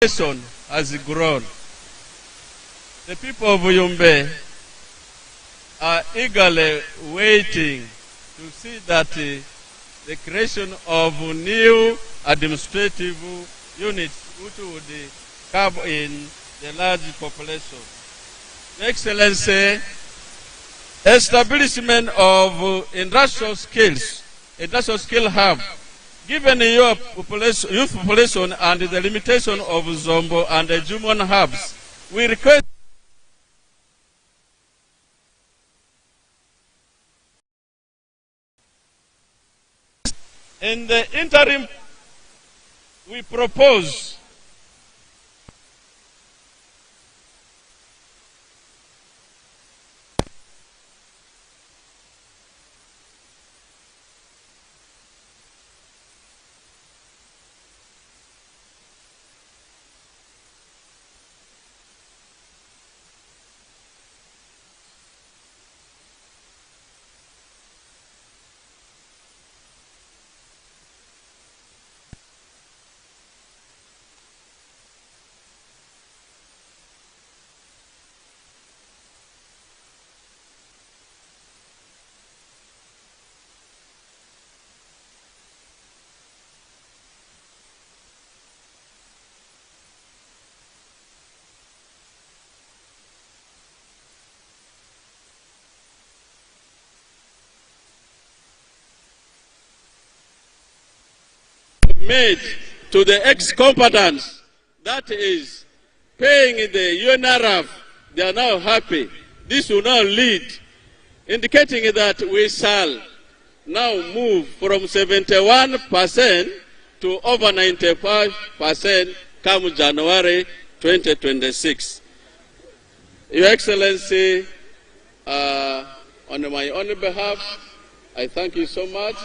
population has grown. The people of Yumbe are eagerly waiting to see that the creation of new administrative units which would come in the large population. Your Excellency, establishment of industrial skill hub, given your youth population and the limitation of Zombo and the Jumon hubs, we request in the interim we propose made to the ex-combatants, that is, paying the UNRF, they are now happy. This will now lead, indicating that we shall now move from 71% to over 95% come January 2026. Your Excellency, on my own behalf, I thank you so much.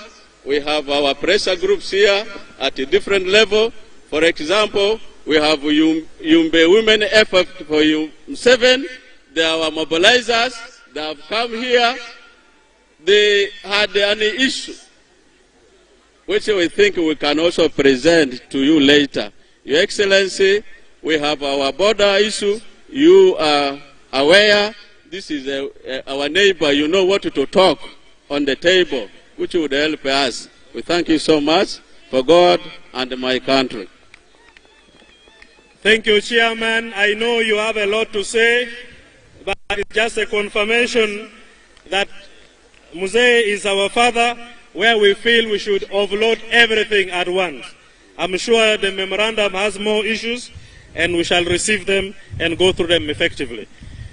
We have our pressure groups here at a different level. For example, we have Yumbe Women Effort for Museveni. They are our mobilizers. They have come here. They had an issue, which we think we can also present to you later. Your Excellency, we have our border issue. You are aware. This is our neighbor. You know what to talk on the table, which would help us. We thank you so much for God and my country. Thank you, Chairman. I know you have a lot to say, but it's just a confirmation that Muse is our father, where we feel we should offload everything at once. I'm sure the memorandum has more issues, and we shall receive them and go through them effectively.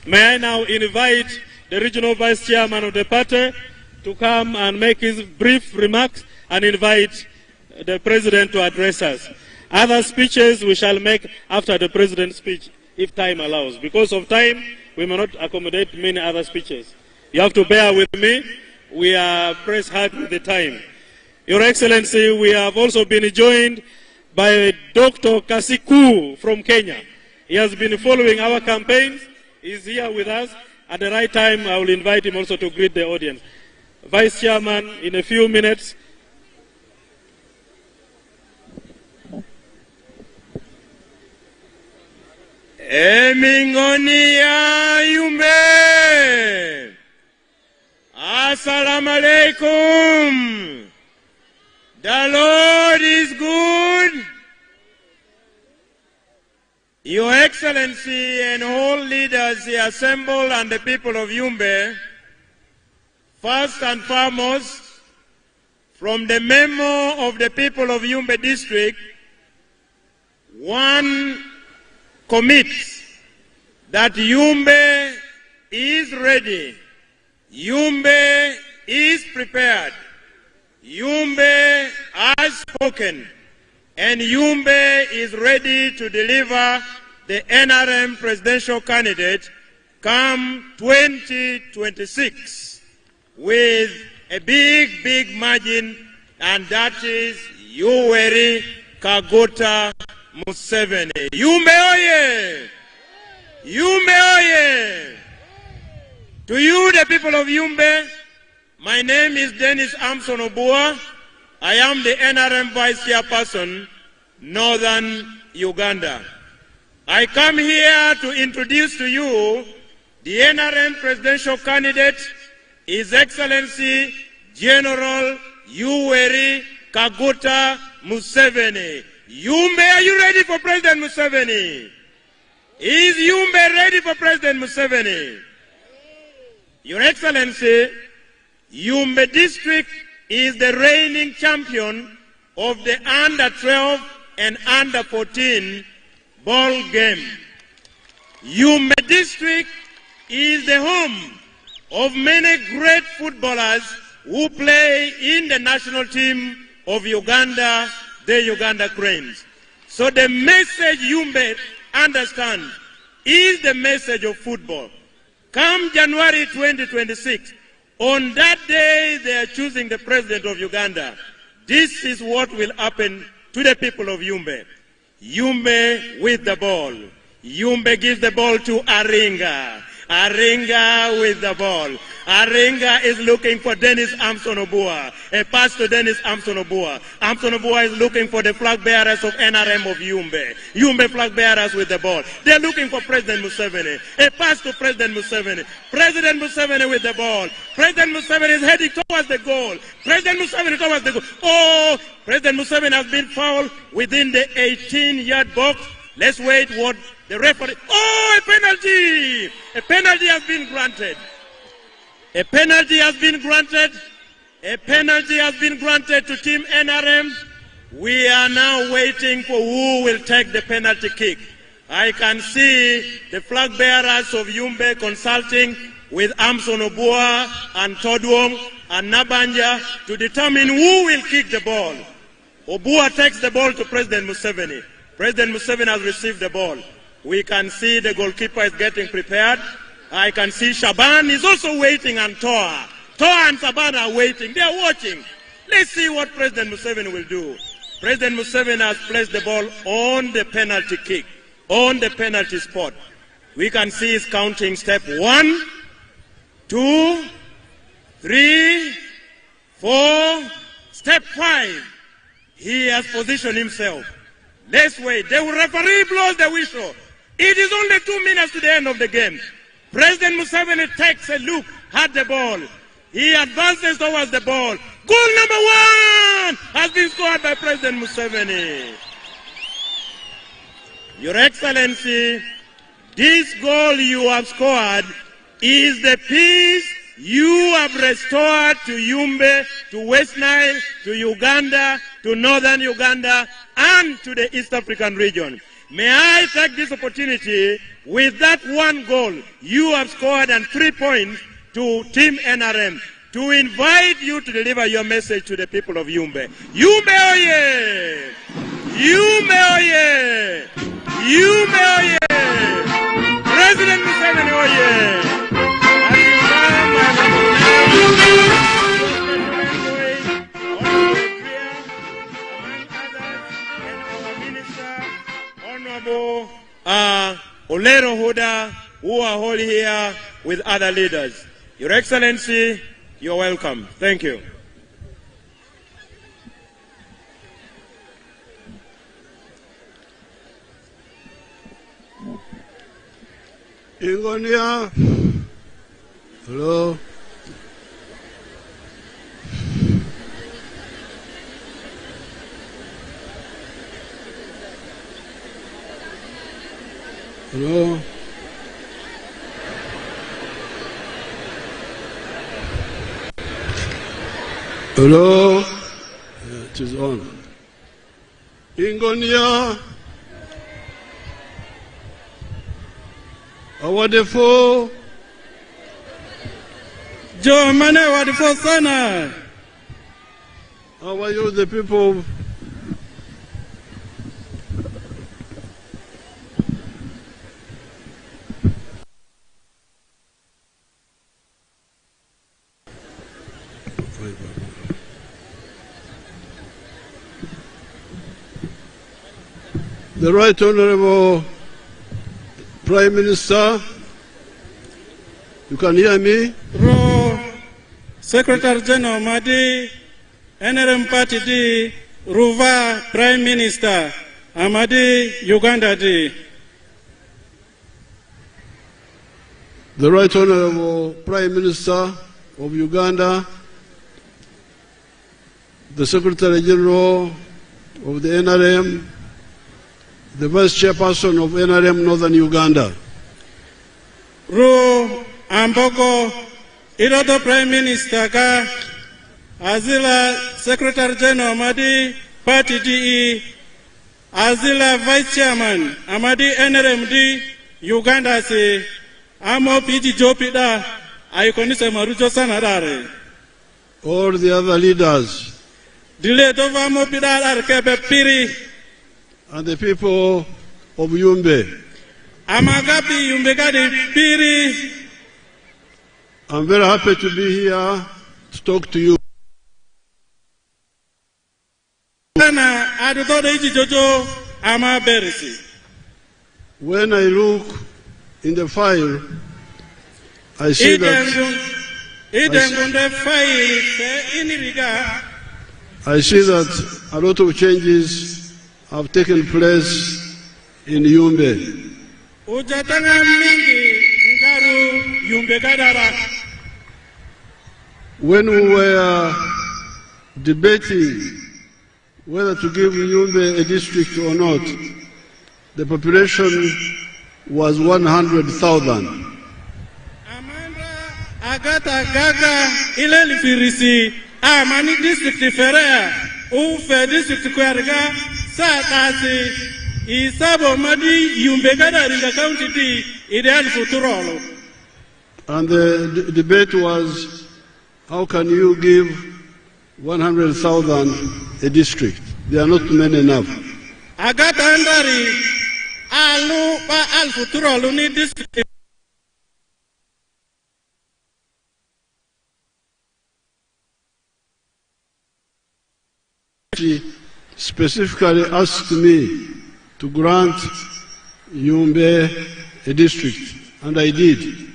May I now invite the Regional Vice Chairman of the party to come and make his brief remarks and invite the President to address us. Other speeches we shall make after the President's speech, if time allows. Because of time, we may not accommodate many other speeches. You have to bear with me. We are pressed hard with the time. Your Excellency, we have also been joined by Dr. Kasiku from Kenya. He has been following our campaigns. He's here with us. At the right time, I will invite him also to greet the audience. Vice Chairman, in a few minutes. Emingoni ya Yumbe. Assalamu alaikum. The Lord is good. Your Excellency and all leaders here assembled and the people of Yumbe, first and foremost, from the memo of the people of Yumbe district, one commits that Yumbe is ready, Yumbe is prepared, Yumbe has spoken, and Yumbe is ready to deliver the NRM presidential candidate come 2026 with a big margin, and that is Yoweri Kaguta Museveni. Yumbe oye! Yumbe oye! To you, the people of Yumbe, my name is Dennis Amson Obua. I am the NRM Vice Chairperson, Northern Uganda. I come here to introduce to you the NRM presidential candidate, His Excellency General Yoweri Kaguta Museveni. Yumbe, are you ready for President Museveni? Is Yumbe ready for President Museveni? Your Excellency, Yumbe district is the reigning champion of the under-12 and under-14 ball game. Yumbe district is the home of many great footballers who play in the national team of Uganda, the Uganda Cranes. So the message Yumbe understand is the message of football. Come January 2026, on that day they are choosing the president of Uganda. This is what will happen to the people of Yumbe. Yumbe with the ball. Yumbe gives the ball to Aringa. Aringa with the ball. Aringa is looking for Dennis Amson Obua. A pass to Dennis Amson Obua. Amson Obua is looking for the flag bearers of NRM of Yumbe. Yumbe flag bearers with the ball. They're looking for President Museveni. A pass to President Museveni. President Museveni with the ball. President Museveni is heading towards the goal. President Museveni towards the goal. Oh, President Museveni has been fouled within the 18-yard box. Let's wait what the referee... Oh, a penalty! A penalty has been granted. A penalty has been granted. A penalty has been granted to Team NRM. We are now waiting for who will take the penalty kick. I can see the flag bearers of Yumbe consulting with Amson Obua and Todwong and Nabanja to determine who will kick the ball. Obua takes the ball to President Museveni. President Museveni has received the ball. We can see the goalkeeper is getting prepared. I can see Shaban is also waiting and Toa. Toa and Shaban are waiting. They are watching. Let's see what President Museveni will do. President Museveni has placed the ball on the penalty kick, on the penalty spot. We can see his counting step 1, 2, 3, 4, step 5. He has positioned himself. Let's wait. The referee blows the whistle. It is only 2 minutes to the end of the game. President Museveni takes a look at the ball. He advances towards the ball. Goal number 1 has been scored by President Museveni. Your Excellency, this goal you have scored is the peace you have restored to Yumbe, to West Nile, to Uganda, to Northern Uganda, and to the East African region. May I take this opportunity, with that 1 goal you have scored and 3 points to Team NRM, to invite you to deliver your message to the people of Yumbe. Yumbe oye! Yumbe oye! Yumbe oye! President Museveni oye! Honorable Olero Huda, who are all here with other leaders. Your Excellency, you're welcome. Thank you. Ingonia. Hello. Hello. Hello. Yeah, it is on. Ingonia. Awadefo. Joe Mane Wadefo Sana. How are you, the people? The Right Honorable Prime Minister, you can hear me? Secretary General Madi, NRM Party D, Ruva Prime Minister, Amadi Uganda D. the Right Honorable Prime Minister of Uganda, the Secretary General of the NRM, the Vice Chairperson of NRM Northern Uganda. Ru amboko irodo Prime Minister ka azila Secretary General Amadi Party DE azila Vice Chairman Amadi NRMD Uganda se amo piji jopida aikonise marujo sanadare. All the other leaders Dile dova mo pidar kebe piri and the people of Yumbe. Amagapi Yumbe gadi piri. I'm very happy to be here to talk to you. When I look in the file, I see that a lot of changes have taken place in Yumbe. When we were debating whether to give Yumbe a district or not, the population was 100,000. Agata gaga ileli firisi mani district ferea ufe district kwerga satasi isabo madi Yumbe gada ringa county di ideal futurolo. And the debate was, how can you give 100,000 a district? There are not many enough. Agata andari alu pa al futurolo ni district. She specifically asked me to grant Yumbe a district, and I did.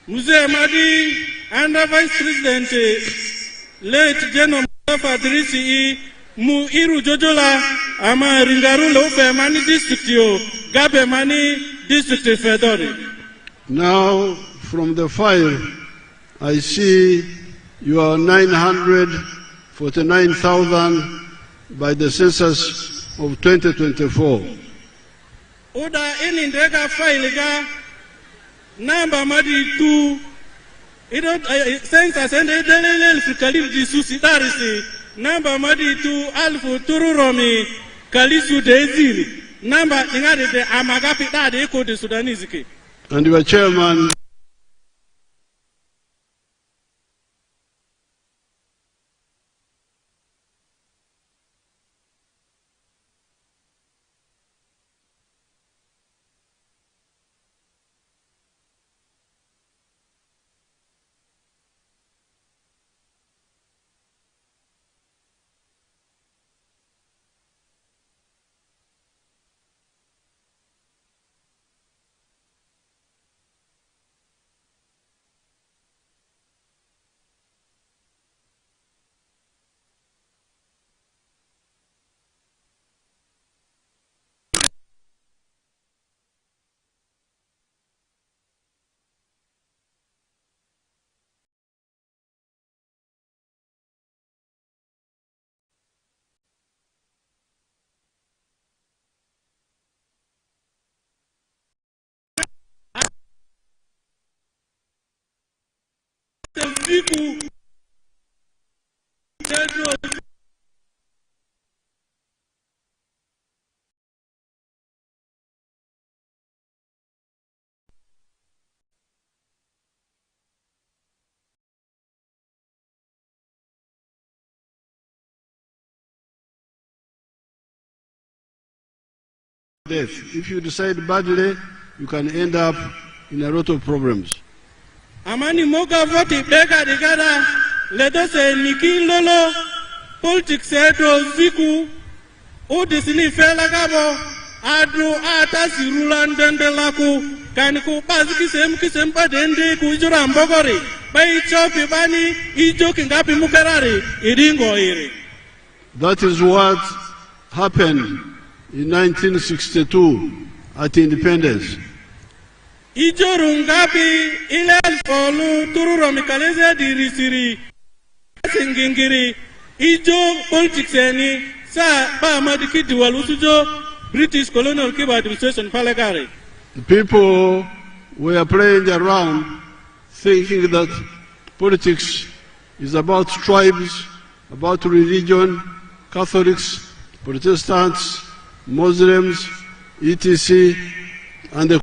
Museveni under Vice President late General Fadrisi mu iru jojola ama ringarulo fe mani district yo gabe mani district fedori. Now from the file I see you are 949,000 by the census of 2024. Uda ini ndega file ga namba madi tu ido census ende delele fikali di susidarisi namba madi tu alfu tururomi kalisu deziri namba ingade de amagapi dade iko de Sudanese ke. And your chairman death. If you decide badly, you can end up in a lot of problems. Amani moga voti bega digada ledo se niki lolo politics edo ziku udisini fela gabo adu ata sirulan dendelaku kaniku baziki sem padende ku ijura mbogori bai chopi bani ijoki ngapi mukarari idingo iri. That is what happened in 1962 at independence. Ijorungapi ile alfolu tururo mikaleze dirisiri singingiri ijo politics eni sa ba madikiti walusujo British colonial Cuba administration palekare. The people were playing around thinking that politics is about tribes, about religion, Catholics, Protestants, Muslims, etc. And the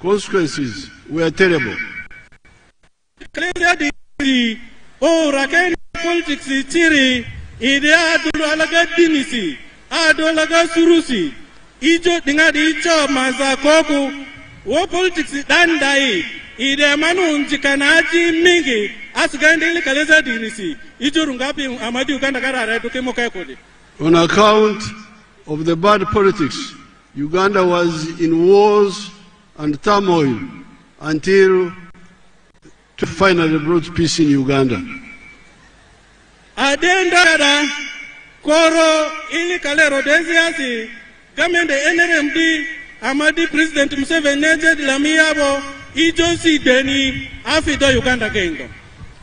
consequences were terrible. Oh, Rakeni politics tiri idea dulu alaga dinisi adolaga surusi ijo dingadi ijo mazakoku wo politics dandai ide manu njikanaji mingi asgandi kaleza dinisi ijo rungapi amadi Uganda karara tukemo kekodi. On account of the bad politics, Uganda was in wars and turmoil until finally brought peace in Uganda. Adenda koro ili kalero desiasi gamende NRMD amadi President Museveni neje dilamiabo ijosi deni afido Uganda kingdom.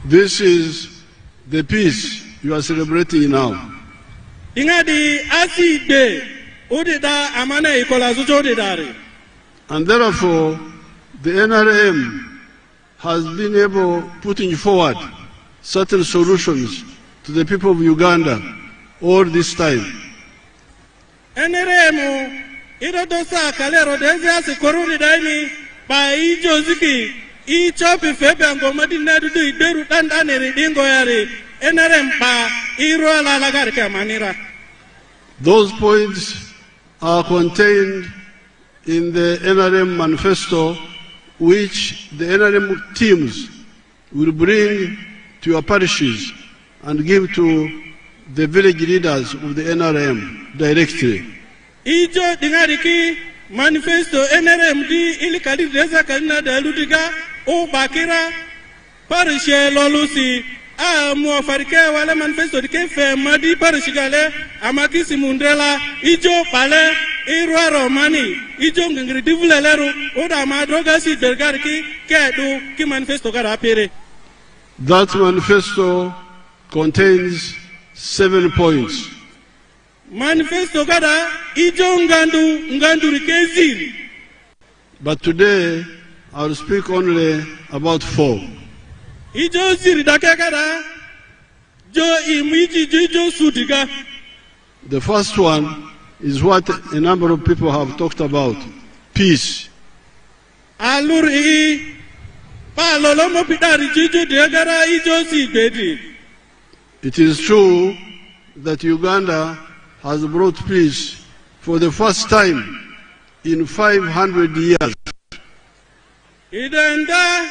This is the peace you are celebrating now. Ingadi aside udida amane ikola zujo didari. And therefore, the NRM has been able putting forward certain solutions to the people of Uganda all this time. NRM irodosa kalero desiasi koruni daini pa ijoziki ichopi febe ngomadi nadudu ideru dandane ridingo yari NRM pa iro la lagari kamanira. Those points are contained in the NRM manifesto, which the NRM teams will bring to your parishes and give to the village leaders of the NRM directly. Ijo dingariki manifesto NRM di ili kali reza kalina daludiga o bakira parishe lolusi a muafarike wale manifesto dike fe madi parishigale amakisi mundela ijo pale irwa romani ijo ngingiri divuleleru oda madroga si dergariki kedu ki manifesto gara apere. That manifesto contains 7 points. Manifesto gara ijo ngandu rikeziri. But today I will speak only about 4. Ijo ziri dake gara jo imiji jo sudiga. The first one is what a number of people have talked about: peace. Aluri pa lolomo pidari jijo degara ijo si bedi. It is true that Uganda has brought peace for the first time in 500 years. Idenda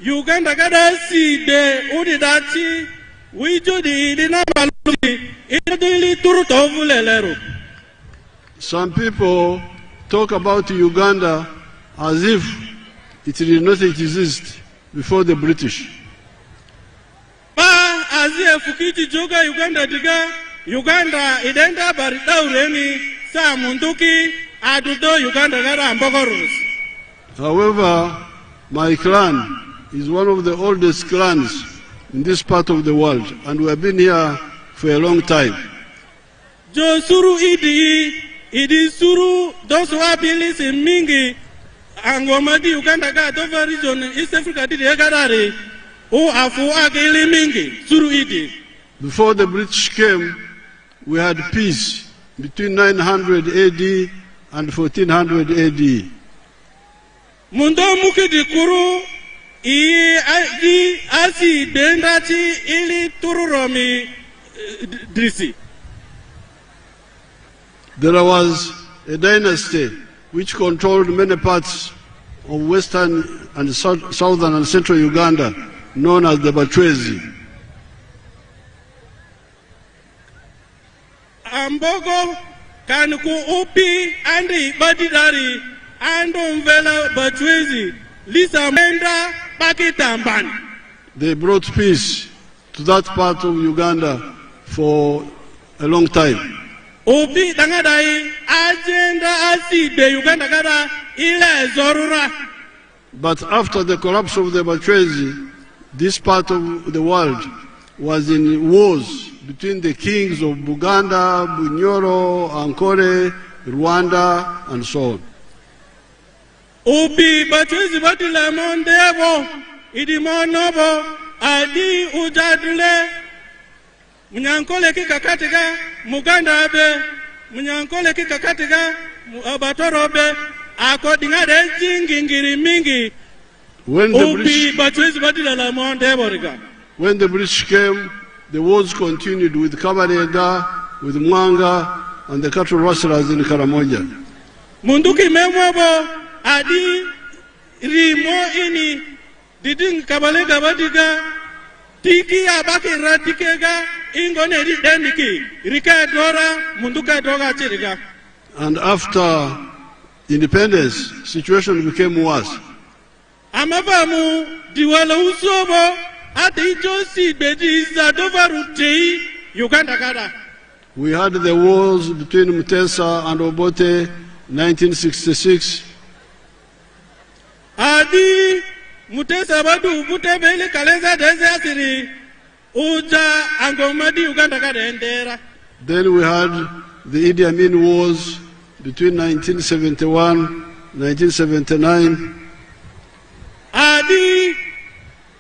Uganda gada si de udidachi wijo di idina maluti idili turuto vulelero. Some people talk about Uganda as if it did not exist before the British. Pa azie fukiti joga Uganda diga Uganda idenda barida uremi sa munduki adudo Uganda gara ambokorus. However, my clan is one of the oldest clans in this part of the world, and we have been here for a long time. Jo suru idi suru those who are in mingi angomadi Uganda ga Dover region East Africa did egarare o afu agili mingi suru idi. Before the British came, we had peace between 900 AD and 1400 AD. Mundo muki di kuru asi dendati ili tururomi drisi. There was a dynasty which controlled many parts of western and southern and central Uganda, known as the Bachwezi. Ambogo kanuku upi andi badidari ando mvela Bachwezi lisa menda pakitambani. They brought peace to that part of Uganda for a long time. Ubi dangadai agenda asibe Uganda kada ile zorura. But after the collapse of the Bachwezi, this part of the world was in wars between the kings of Buganda, Bunyoro, Ankole, Rwanda, and so on. Ubi Bachwezi batile mondebo, idimonobo, adi ujadule, Munyankole kikakatika, Muganda abe, Munyankole kikakatika, Abatoro abe, according to Jingingiri Mingi, when the British came, the wars continued with Kabarega, with Mwanga, and the cattle rustlers in Karamoja. Munduki Memobo, Adi, Rimo ini, Didin Kabalega Badiga, Tiki Abaki Ratikega, Ingone Deniki, Rika Dora, Munduka Doga Chiriga. And after independence, situation became worse. Amabamu diwala usobo ati josi bedi zadovarutei Uganda kada. We had the wars between Mutesa and Obote, 1966. Adi Mutesa badu ubute bele kalenza deze asiri uja angomadi Uganda kada endera. Then we had the Idi Amin wars between 1971 and 1979. Adi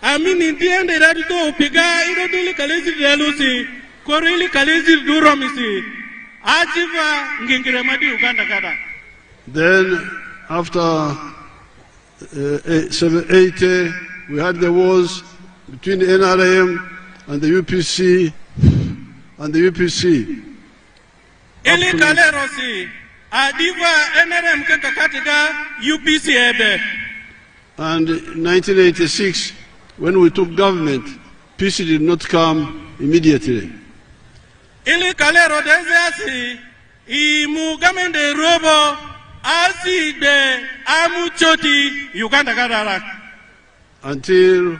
Amini diende rado piga iroduli kalezi delusi korili kalezi duromisi ajiva ngingire madi Uganda kada. Then after 80, we had the wars between NRM and the UPC Ili kalerosi adiva NRM kakatika UPC ebe. And in 1986, when we took government, peace did not come immediately. Ili kalero deziasi imugamende robo aside amuchoti Uganda kadara. Until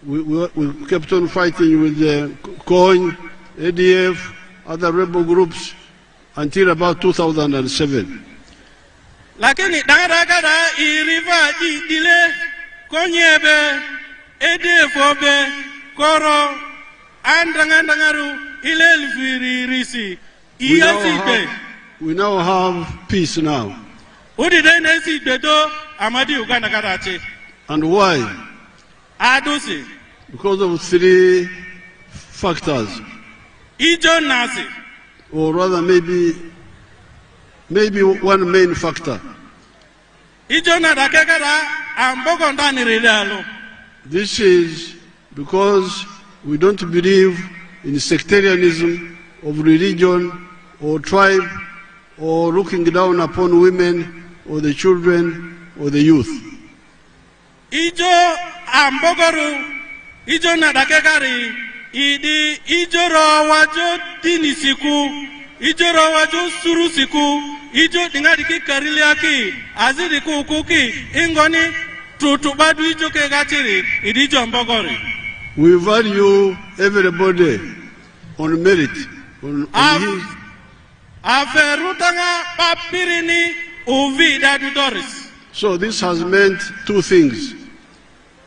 we kept on fighting with the COIN, ADF, other rebel groups, until about 2007. Lakini dangada iriva dile konyebe edefobe koro andangandangaru ilelfiririsi iyasibe. We now have peace now. Udidene bedo amadi Uganda kadachi. And why? Adusi. Because of three factors. Ijo nasi. Or rather maybe one main factor. This is because we don't believe in sectarianism of religion or tribe or looking down upon women or the children or the youth. Ijo ambogoru, ijo nadakekari, ijo rawajo dinisiku, ijo rawajo surusiku, ijo tingadiki kariliaki, aziri kukuki, ingoni tutubadu ijo kegachiri, ijo ambogori. We value everybody on merit. Aferutanga papirini uvida dudoris. So this has meant two things.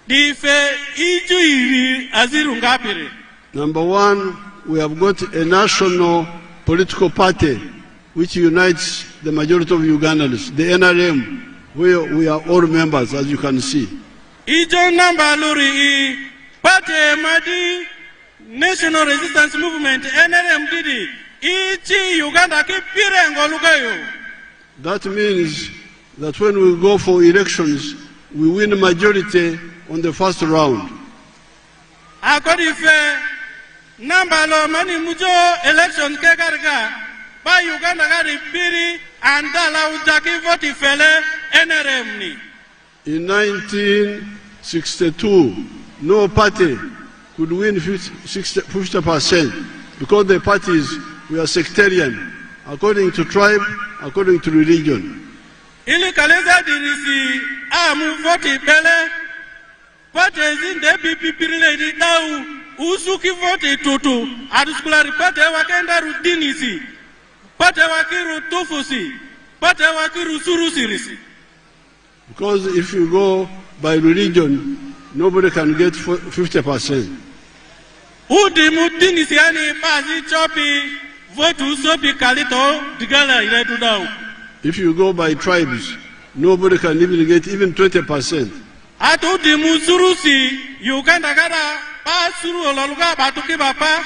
Dife ijo iri aziru ngapiri. Number one, we have got a national political party which unites the majority of Ugandans, the NRM, where we are all members, as you can see. Ijo namba luri party madi National Resistance Movement NRM didi ichi Uganda ki pirengo lugayo. That means that when we go for elections, we win a majority on the first round. Akodi fe namba lo mani mujo election ke karga ba Uganda gari piri andala ujaki voti fele NRM ni. In 1962, no party could win 50% because the parties were sectarian, according to tribe, according to religion. Ili kaleza dirisi amu voti bele pate zinde pipirile di dau usuki voti tutu aduskulari pate wakenda rudinisi pate wakiru tufusi, pate wakiru surusirisi. Because if you go by religion, nobody can get 50%. Udi mutini siani bazi chopi votu sopi kalito digala iletu dau. If you go by tribes, nobody can even get even 20%. Udi musurusi Uganda kada basuru olaluga batuki bapa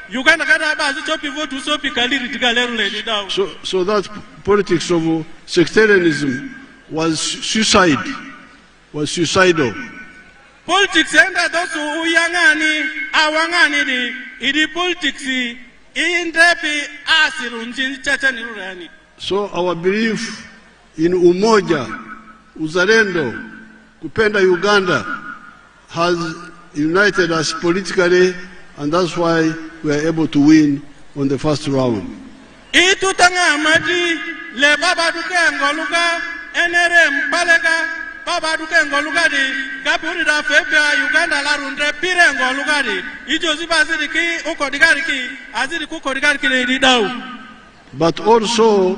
Uganda kada bazi chopi votu sopi kaliri digaleru le dau. So that politics of sectarianism was suicidal. Politics enda dosu uyangani awangani di idi politics indepi asiru njini chacha nirurani. So our belief in umoja, uzalendo, kupenda Uganda has united us politically, and that's why we are able to win on the first round. Itu tanga amadi le baba duke ngoluka enere mpalega baba duke ngoluka di kapuri da febia Uganda la runde pire ngoluka di ijo zibazidi ki ukodigari ki azidi kukodigari ki le didau. But also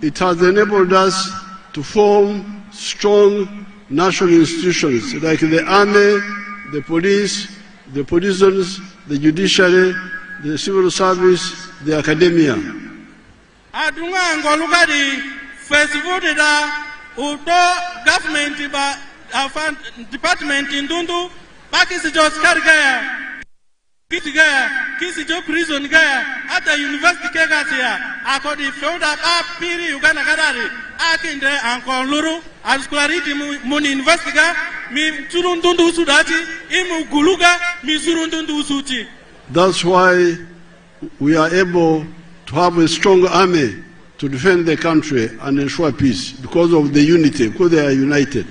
it has enabled us to form strong national institutions like the army, the police, the prisons, the judiciary, the civil service, the academia. Adunga ngoluka di Facebook da uto government ba department indundu bakisi jo skari gaya kisi jo prison gaya ata university kega sia akodi feuda ba piri Uganda kadari akinde ankon luru askulariti muni university ga mi turundundu usudati imu guluga mi surundundu usuti. That's why we are able to have a strong army to defend the country and ensure peace, because of the unity, because they are united.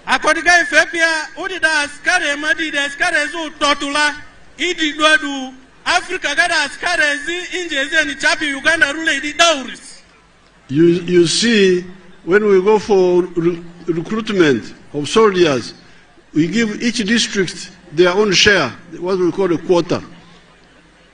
Akodiga Ethiopia udida askare madi de askare zu totula idi dodu Africa gada askare zi injeze ni chapi Uganda rule idi dauris. You see, when we go for recruitment of soldiers, we give each district their own share, what we call a quota.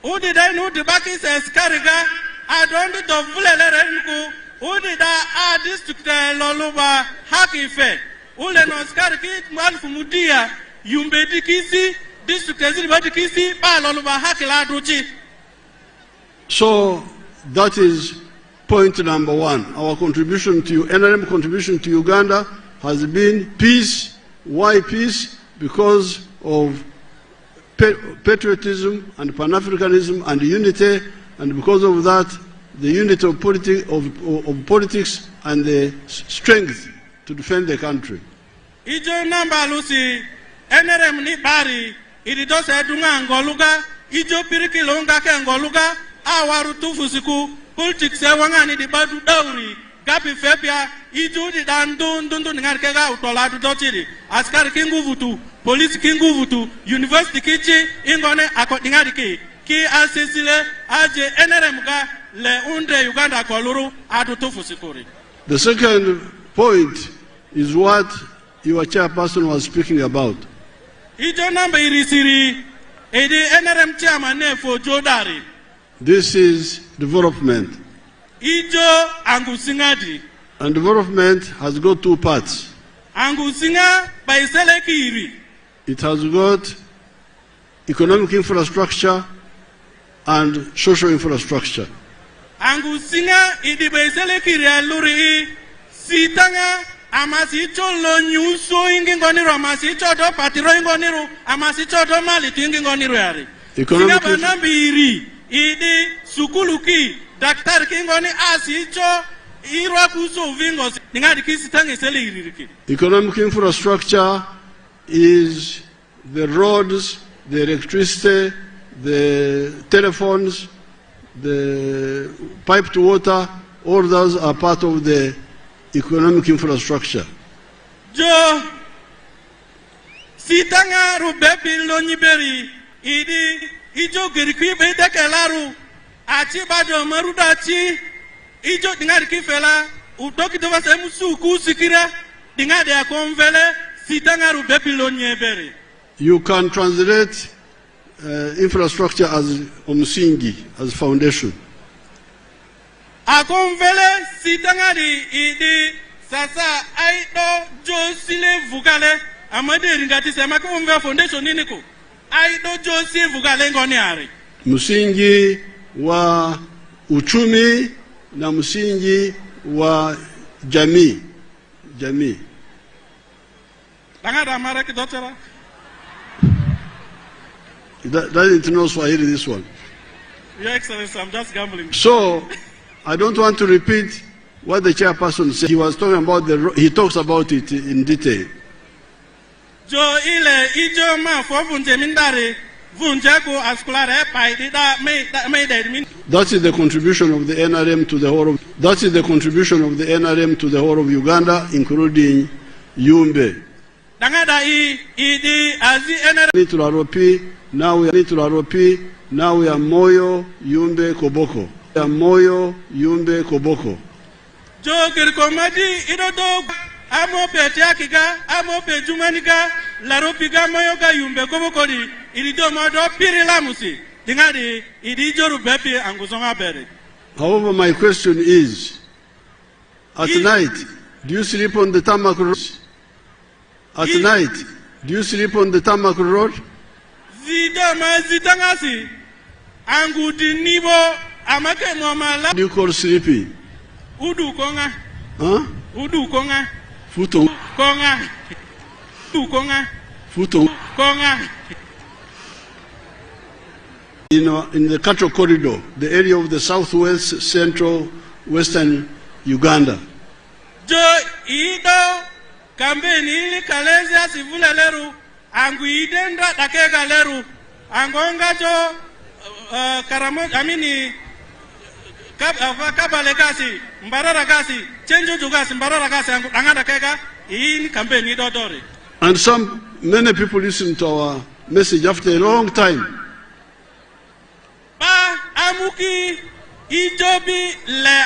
Udida inu dibaki se askare ga adondi to vulele renku udida a district loluba haki fe. Ule no askari ki mwalifu mudia Yumbe dikisi district ezili badikisi ba loluba haki la duchi. So that is point number one. Our contribution to NRM contribution to Uganda has been peace. Why peace? Because of patriotism and Pan-Africanism and unity, and because of that, the unity of politics and the strength to defend the country. Ijo namba lusi NRM ni bari ididose dunga ngoluga ijo piriki longa ke ngoluga awaru tufusiku politics wangani di badu dauri gapi febia ijo di dandu ndundu ngarke ga utola du dotiri askari kinguvu tu police kinguvu tu university kichi ingone akodingari ki asisile aje NRM ga le unde Uganda koluru adu tufusikuri. The second point is what your chairperson was speaking about. Ijo namba irisiri edi NRM chairman nefo jodari. This is development. Ijo angusingadi. And development has got two parts. Angusinga baisele kiri. It has got economic infrastructure and social infrastructure. Angusinga idi baisele kiri aluri sitanga amasicho lo nyuso ingingoniru amasicho do patiro ingoniru amasicho do malitu ingingoniru yari. Singa banambiri idi sukuluki daktari kingoni asicho irwa kuso vingos ningadi kisitange sele iririki. Economic infrastructure is the roads, the electricity, the telephones, the pipe to water, all those are part of the economic infrastructure. Jo sitanga rubepi lonyiberi idi ijo geriki bedekelaru achi bado marudachi ijo dingari kifela utoki to basa musu kusikira dingade akonvele sitanga rubepi lonyeberi. You can translate infrastructure as omsingi, as foundation. Akonvele sitangari idi sasa aido josile vugale amade ringati sema konve foundation nini ko aido josile vugale ngoni ari. Msingi wa uchumi na msingi wa jamii. Bangada mara kidotera. Doesn't know Swahili, this one. Your Excellency, I'm just gambling. So, I don't want to repeat what the chairperson said. He was talking about he talks about it in detail. Jo ile ijo ma fo vunje mindare vunje ko askulare paidi da me That is the contribution of the NRM to the whole of Uganda, including Yumbe. Dangada idi azi NRM now we are Moyo, Yumbe, Koboko. Jo kirkomadi idodo amo pe tiakiga amo pe jumaniga laropiga Moyoga Yumbe Koboko di idido modo pirilamusi dingadi idijoru bepi anguzonga bere. However, my question is, at night, do you sleep on the tarmac road? At night, do you sleep on the tarmac road? Zitangasi angudi nibo amake mwamala. Do you call sleeping? Udu konga. Huh? Udu konga. Futon. Konga. Udu konga. Futon. Konga. In the cattle corridor, the area of the southwest, central, western Uganda. Jo ido kampeni ili kalezia sivule leru angu idenda dakega leru angonga jo karamo amini kabale kasi mbarara kasi chenjo jugasi mbarara kasi angu angada kega in kampeni dodore. And many people listen to our message after a long time. Ba amuki ijobi le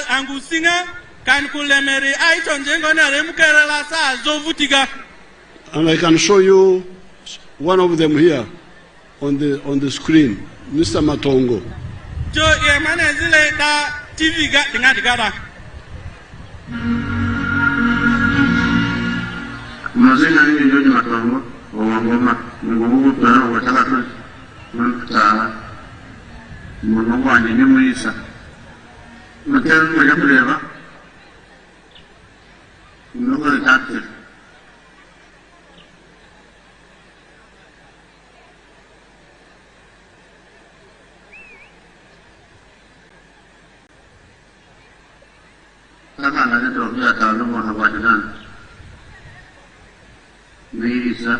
angu singa kan kulemeri aiton jengo na remukere la sa zovutiga. And I can show you one of them here on the screen, Mr. Matongo. Jo yemane zile da TV ga dingadigada. Mazina ni Joji Matongo, ngoma nguvu tano wataka mta mwanangu ni Muisa. Mtendo mmoja kuleva. Ndio tatu. Kaka na ndio pia taaluma hawajidan. Muisa.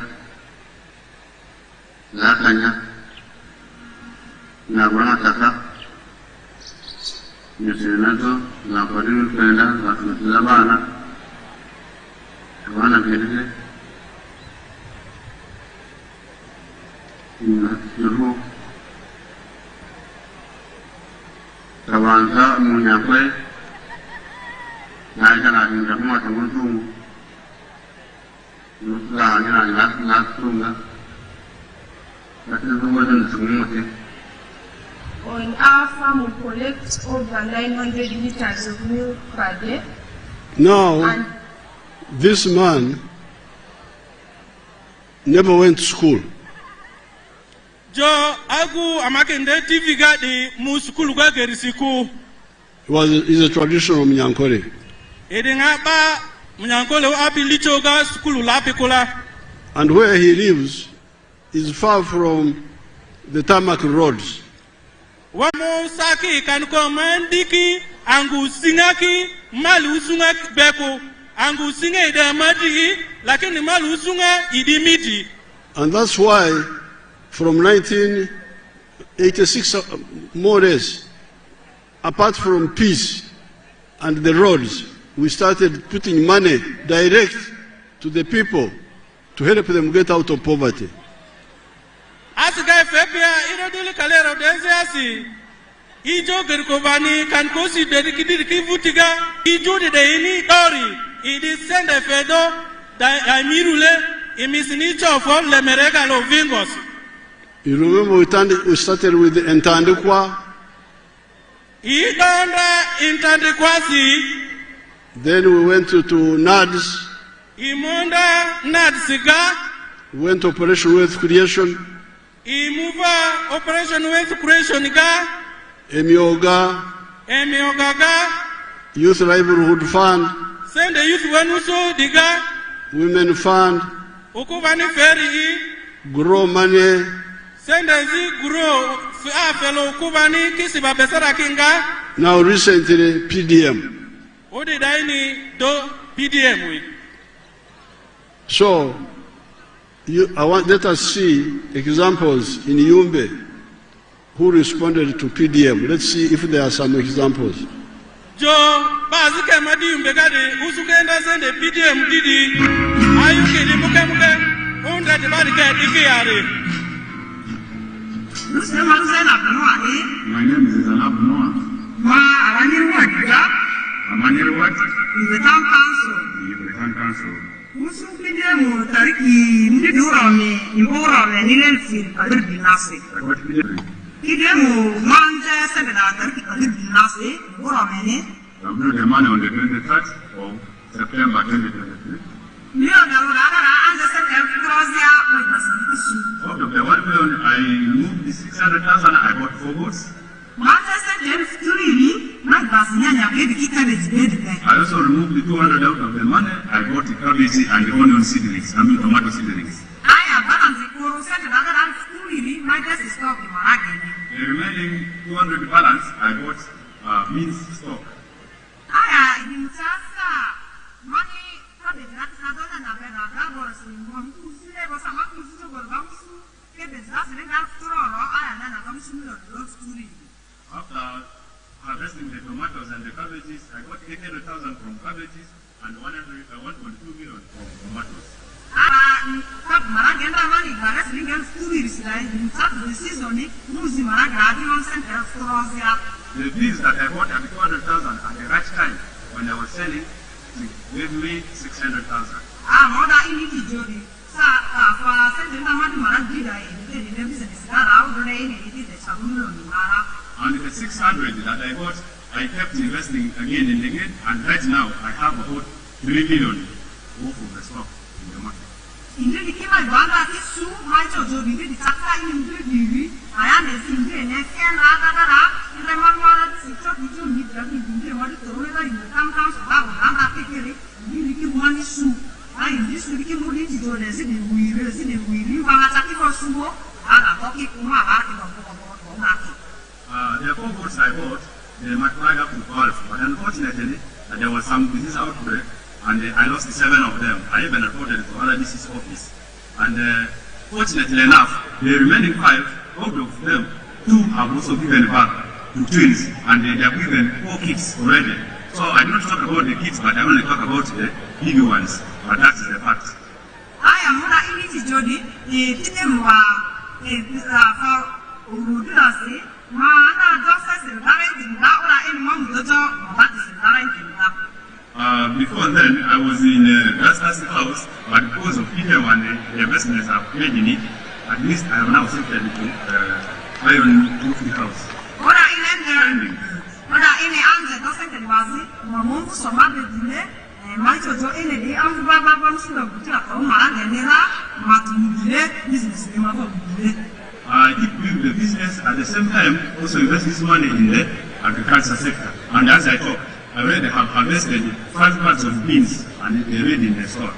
Lakanya. Na bwana kaka. Nisenazo na kadimu kwenda na kutazamana. Wana vile yuhu tawanza munyakwe na jana ndio kama tungu nusura na tunga lakini ndio tungu. On our farm, we collect over 900 liters of milk per day. Now, this man never went to school. Jo agu amakende TV gadi mu school gwa gerisiku. He's a traditional Mnyankore. Edinga ba Mnyankole abi licho ga school lapikola. And where he lives is far from the tarmac roads. Wamo saki kanko mandiki angu singaki malu sunga beko angu singa ida madi lakini malu sunga idi midi. And that's why from 1986 more or less, apart from peace and the roads, we started putting money direct to the people to help them get out of poverty. Asga fepia iroduli kalero densiasi ijo gerkovani kan kosi dedikidi kivutiga ijo de ini dori idi sende fedo da amirule imisini chofo le merega lo vingos. You remember we started with the Entandikwa. Idonda intandikwasi. Then we went to NADS. Imonda NADSiga. We went to Operation Wealth Creation. Imuva Operation Wealth Creation ga. Emioga. Emiogaga. Youth Livelihood Fund. Send the youth wanuso diga. Women Fund. Ukubani feri. Grow Money. Send the zi grow. Fellow Kubani kisiba besara kinga. Now recently PDM. Odi daini do PDM with. So, let us see examples in Yumbe who responded to PDM. Let's see if there are some examples. Jo, bazike madi Yumbe gadi usukenda sende PDM didi ayuki di muke 100 barike dikiyari. My name is Zanab Noah. I'm in what? In the town council. The town council. PDM tariki ndidurame imborame nilenfil kadir binase. PDM manje sebena tariki kadir binase imborame ne. The money on the 23rd of September 2023. Out of the 1 million, I moved the 600,000. I bought 4 boats. I also removed the 200 out of the money. I bought the cabbage and the onion seedlings, I mean tomato seedlings. The remaining 200 balance, I bought beans stock. After harvesting the tomatoes and the cabbages, I got 800,000 from cabbages and 1.2 million from tomatoes. The beans that I bought at 200,000 at the right time when I was selling, it gave me 600,000. And the 600 that I bought, I kept investing again and again, and right now I have about 3 million worth of the stock in the market. The 4 boats I bought, they multiplied up to 12, but unfortunately, there was some disease outbreak, and I lost 7 of them. I even reported to other disease office. And fortunately enough, the remaining 5, out of them, 2 have also given birth to twins, and they have given 4 kids already. So I don't talk about the kids, but I only talk about the big ones, but that is the fact. I am not in it, Jody. Before then, I was in Grasshouse House, but because of people and the investments I've made in it, at least I have now shifted to Iron Roofing House. I keep doing the business at the same time, also invest this money in the agriculture sector. And as I talk, I already have harvested 5 bags of beans and they're ready in the store.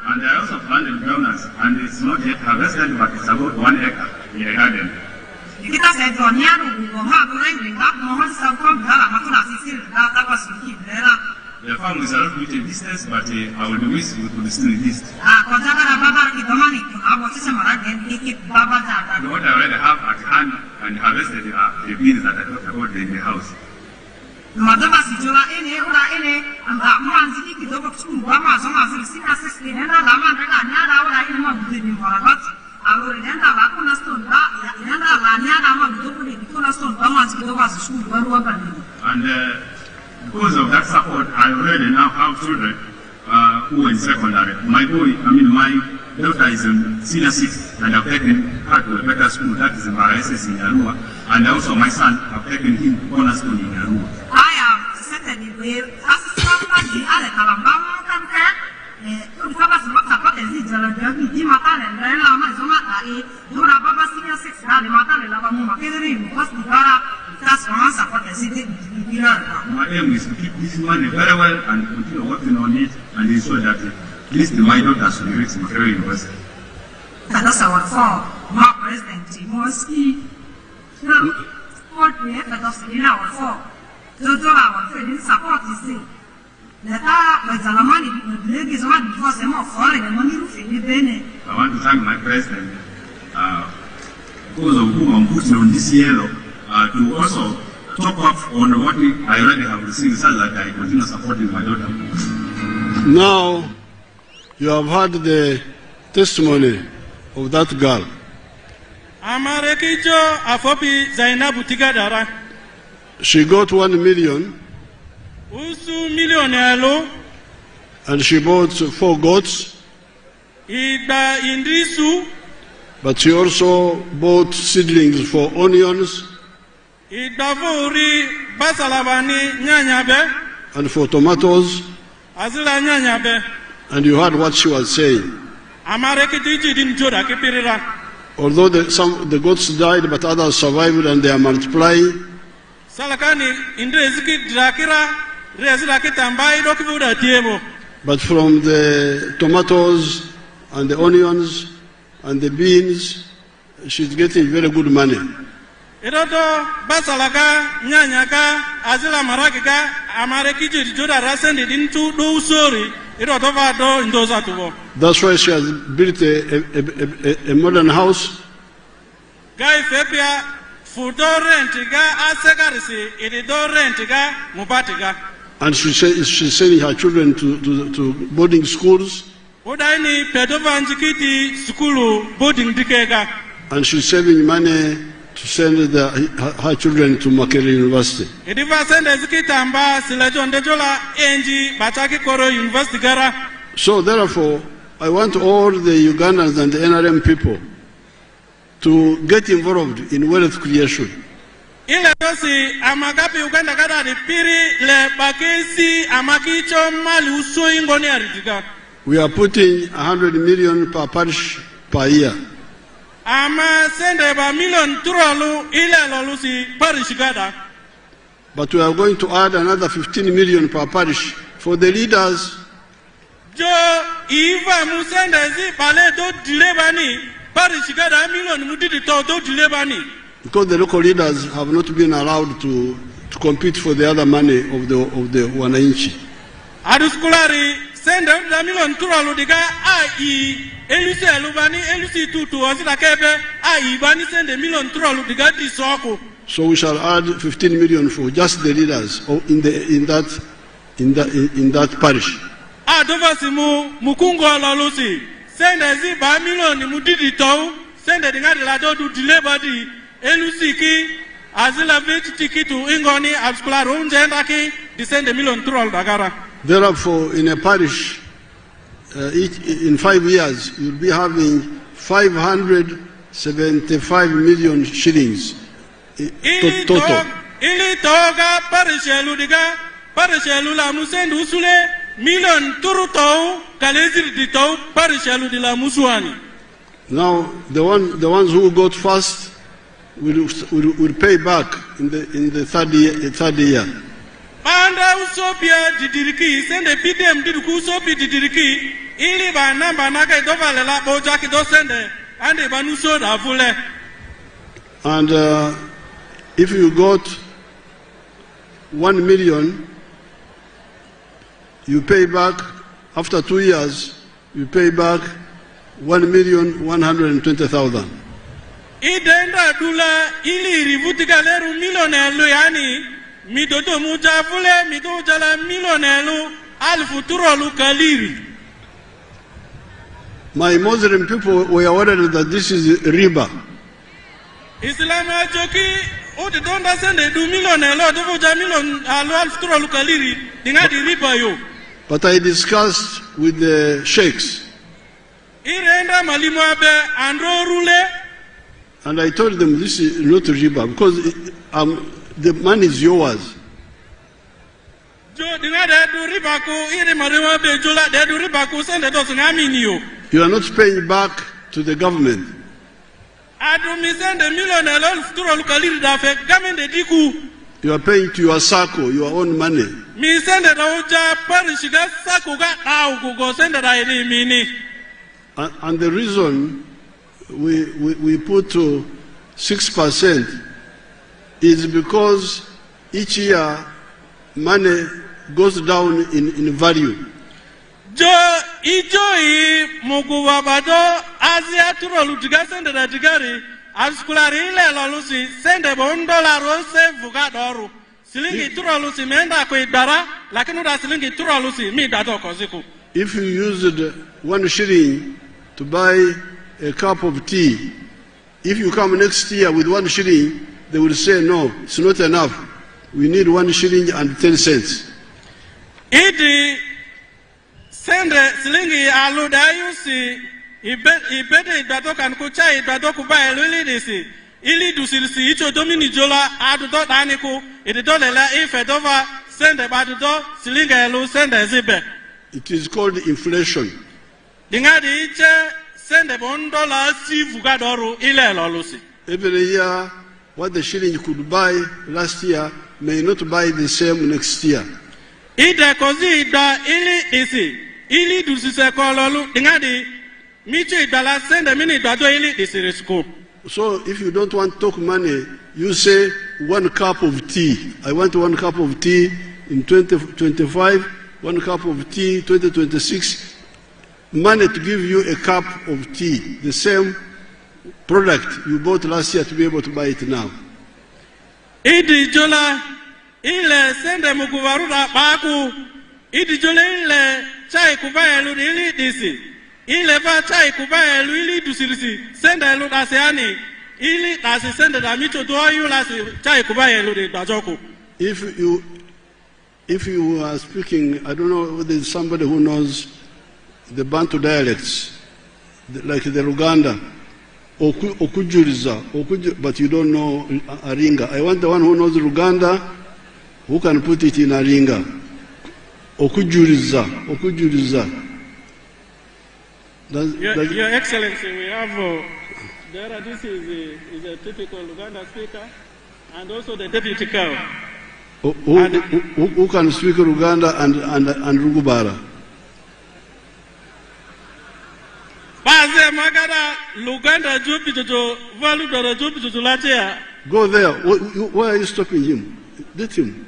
And I also planted groundnuts, and it's not yet harvested, but it's about 1 acre in the garden. The farm is a lot with a distance, but I will wish you to listen to this. What I already have at hand and harvested the beans that I talked about in the house. And because of that support, I already now have children who are in secondary. My daughter is in senior 6 and I've taken her to a better school, that is in Maraeses in Yarua. And also my son, I've taken him to corner school in Yarua. I am certainly with my aim is to keep this money very well and continue working on it and ensure that at least my daughters will reach Makerere University. That's our fault. My president, Moski, support me, but also in our fault. To do our training support is thing. I want to thank my president, because of whom I'm putting on this yellow, to also top up on what I already have received, so that I continue supporting my daughter. Now, you have heard the testimony of that girl. She got 1 million. And she bought 4 goats. But she also bought seedlings for onions and for tomatoes. And you heard what she was saying. Although the goats died, but others survived and they are multiplying. But from the tomatoes and the onions and the beans, she's getting very good money. That's why she has built a modern house. And she's sending her children to boarding schools. And she's saving money to send her children to Makerere University. So therefore, I want all the Ugandans and the NRM people to get involved in wealth creation. We are putting 100 million per parish per year. But we are going to add another 15 million per parish for the leaders. Because the local leaders have not been allowed to compete for the other money of the wananchi. So we shall add 15 million for just the leaders in that parish. Therefore, in a parish, in 5 years, you'll be having 575 million shillings total. Now, the ones who got first will pay back in the third year. And if you got 1 million, you pay back after 2 years. You pay back 1,120,000. My Muslim people were worried that this is riba. But I discussed with the sheikhs. And I told them this is not riba because the money is yours. You are not paying back to the government. You are paying to your circle, your own money. And the reason we put 6% is because each year money goes down in value. If you used 1 shilling to buy a cup of tea, if you come next year with 1 shilling, they will say, no, it's not enough. We need 1 shilling and 10 cents. It is called inflation. Every year, what the shilling could buy last year may not buy the same next year. So if you don't want to talk money, you say 1 cup of tea. I want 1 cup of tea in 2025, 1 cup of tea 2026. Money to give you a cup of tea, the same product you bought last year to be able to buy it now. If you are speaking, I don't know whether there's somebody who knows the Bantu dialects, like the Uganda, Okujuriza, but you don't know Aringa. I want the one who knows Uganda, who can put it in Aringa. Okujuriza. Your Excellency, we have this is a typical Uganda speaker, and also the deputy cow. Who can speak Uganda and Rugubara? Go there. Why are you stopping him? Let him.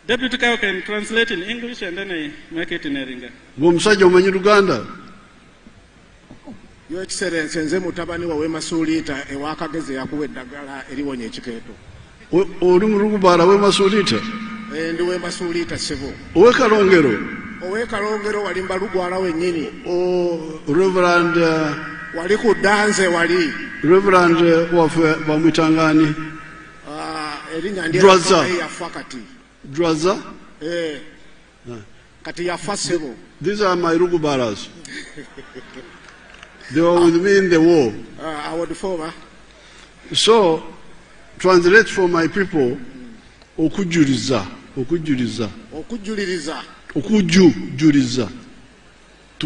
Deputy Cow can translate in English and then I make it in Eringa. Uganda. Your Excellency, nze mutabani wa Wema Sulita ewakageze yakuwa eddagala eriwonya ekikeeto. Oli mu Rugubara Wema Sulita? Ndi Wema Sulita ssebo. Owe Kalongero? Owe Kalongero wali Mbalugwala wennyini. Reverend wali ku Danze wali. Reverend waffe bamwitangani? Erinnya ndyafa yafa kati. Draza? Kati yafa ssebo. These are my Rugubaras. They were with me in the war. I was the former. So, translate for my people, okujuriza. To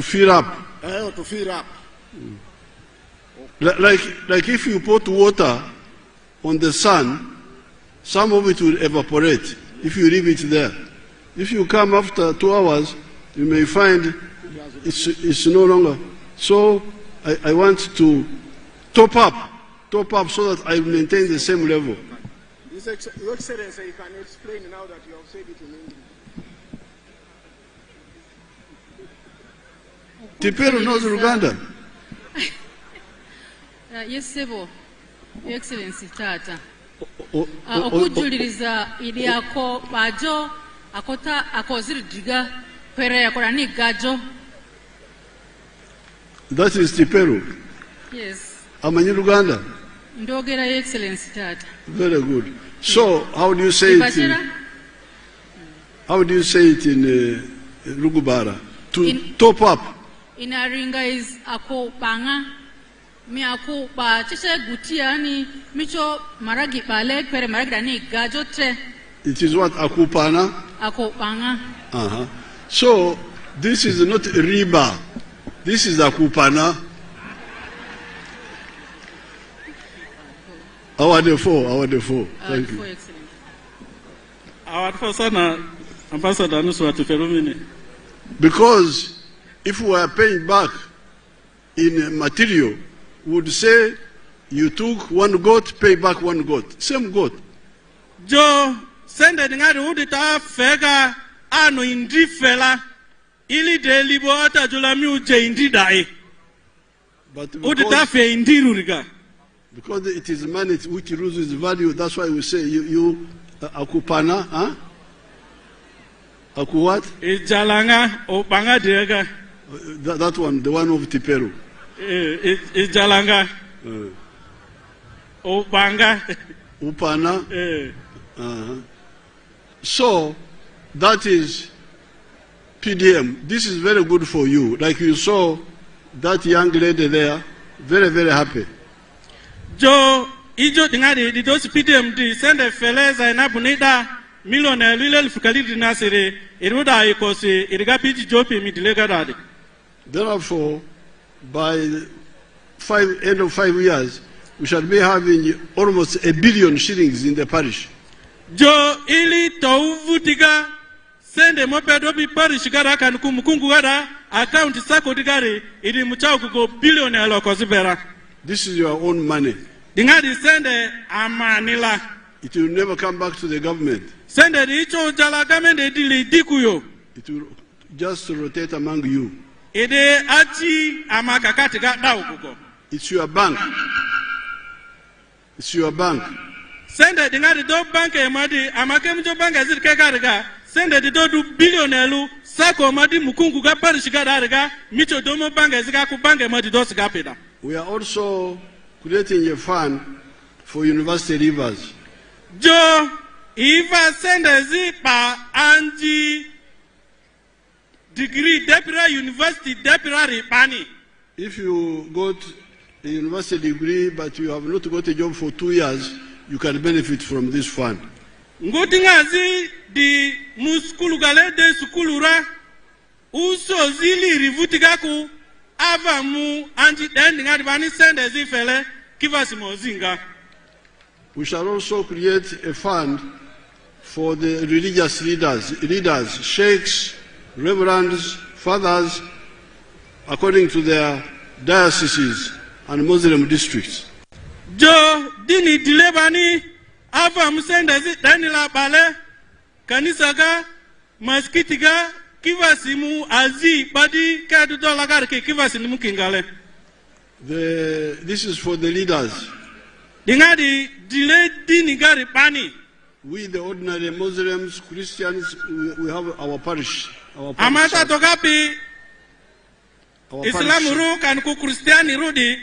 fill up. To fill up. Like if you put water on the sun, some of it will evaporate if you leave it there. If you come after 2 hours, you may find it's no longer. So I want to top up so that I maintain the same level. Your Excellency, you can explain now that you have said it in English. Tipero knows Uganda. Yes, Sebo. Your Excellency, Tata. Okujuliriza ili ako bajo akota akoziri diga pere yakorani gajo. That is Tipero. Yes. Amanyi Uganda. Ndogera Excellency Tata. Very good. So, how do you say it? How do you say it in Rugubara? Top up. Inaringa is ako panga. Mi ako pa chise gutia ni micho maragi pale kwere maragi dani gajote. It is what? Akupana? Akupanga. So, this is not riba. This is akupana. Our default. Thank you. Excellent. Our person, Ambassador Nuswati Ferumini. Because if we are paying back in material, we would say you took one goat, pay back one goat. Same goat. Joe, send the ngari udita fega ano indi fela ili de libo ata julami uje indi dai. But udita fe indi ruriga. Because it is money which loses value, that's why we say you akupana, huh? Aku what? Ijalanga opanga direga. That one, the one of Tiperu. Ijalanga. Opanga. Upana. So, that is PDM. This is very good for you. Like you saw that young lady there, very, very happy. Joe, ijo dingadi di dosi PDM di sende feleza inabunida milione lile lifukalidi nasiri iruda ikosi irigapiti jopi midilega dadi. Therefore, by end of 5 years, we shall be having almost 1 billion shillings in the parish. Jo ili touvutiga sende mopedo bi parish gara kanuku mukungu gara account sako digari ili mchao kuko billion alokosibera. This is your own money. Dingadi sende amanila. It will never come back to the government. Sende dicho jala gamende dili dikuyo. It will just rotate among you. Ede achi amakakati ga dau kuko. It's your bank. It's your bank. Sende dingadi do bank emadi amakemjo bank azir kekariga. Sende di do du billionelu sako madi mukungu ga parish ga dariga micho domo bank azika ku bank emadi do siga peda. We are also creating a fund for university rivers. Jo, Iva sende zipa anji degree Depira University Depira Ripani. If you got a university degree but you have not got a job for 2 years, you can benefit from this fund. Ngutingazi di muskulu gale de sukulura uso zili rivutigaku ava mu anji dendi ngadi bani sende zifele kivasi mozinga. We shall also create a fund for the religious leaders, sheikhs, reverends, fathers, according to their dioceses and Muslim districts. Jo dini dilebani ava musende zi danila bale kanisaga maskitiga kivasimu azi badi kadu dolagar ke kivasimu kingale. This is for the leaders. Dingadi dile dini gari pani. We, the ordinary Muslims, Christians, we have our parish. Amata togapi Islam ru kan ku Kristiani rudi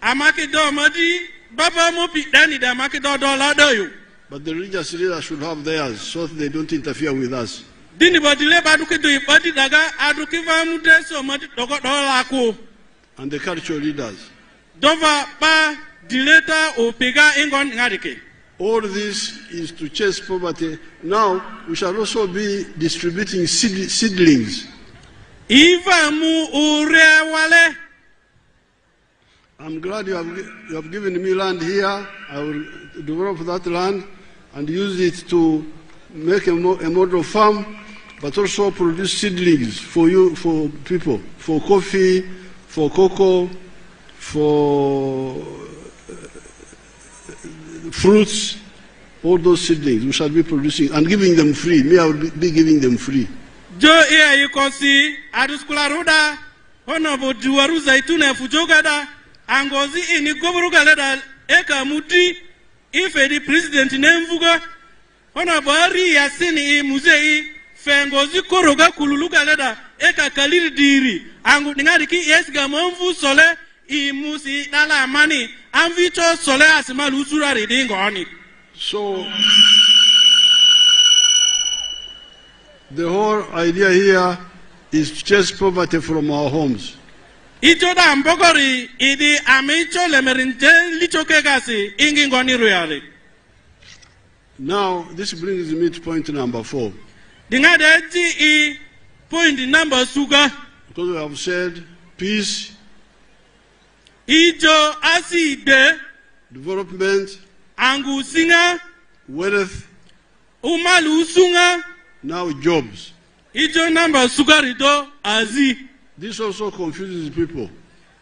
amaki do madi baba mo pi dani da amaki do la doyu. But the religious leaders should have theirs so that they don't interfere with us. Dini badile baduki do ibadi daga aduki va mude so madi dogo do la ku. And the cultural leaders. Dova ba dileta opega ingon ngadike. All this is to chase poverty. Now, we shall also be distributing seedlings. Iva mu urewale. I'm glad you have given me land here. I will develop that land and use it to make a model farm, but also produce seedlings for you, for people, for coffee, for cocoa, for fruits, all those seedlings we shall be producing and giving them free. Me, I will be giving them free. Jo iya yukosi aduskula ruda honobo duwaru zaituna fujogada angozi ini goburuga leda eka muti ife di president nemvuga honobo ari yasini muzei fengozi koroga kululuga leda eka kaliri diri angu ningari ki yesga mvu sole imusi dala mani Amvicho sole asima lusura reading on it. So the whole idea here is to chase poverty from our homes. Ito da mbogori idi amicho lemerinte licho kegasi ingingoni reali. Now this brings me to point number 4. Dingadeti point number suga. Because we have said peace, Ijo aside development, angu singa wealth, umalu sunga now jobs. Ijo number sugarito azi. This also confuses people.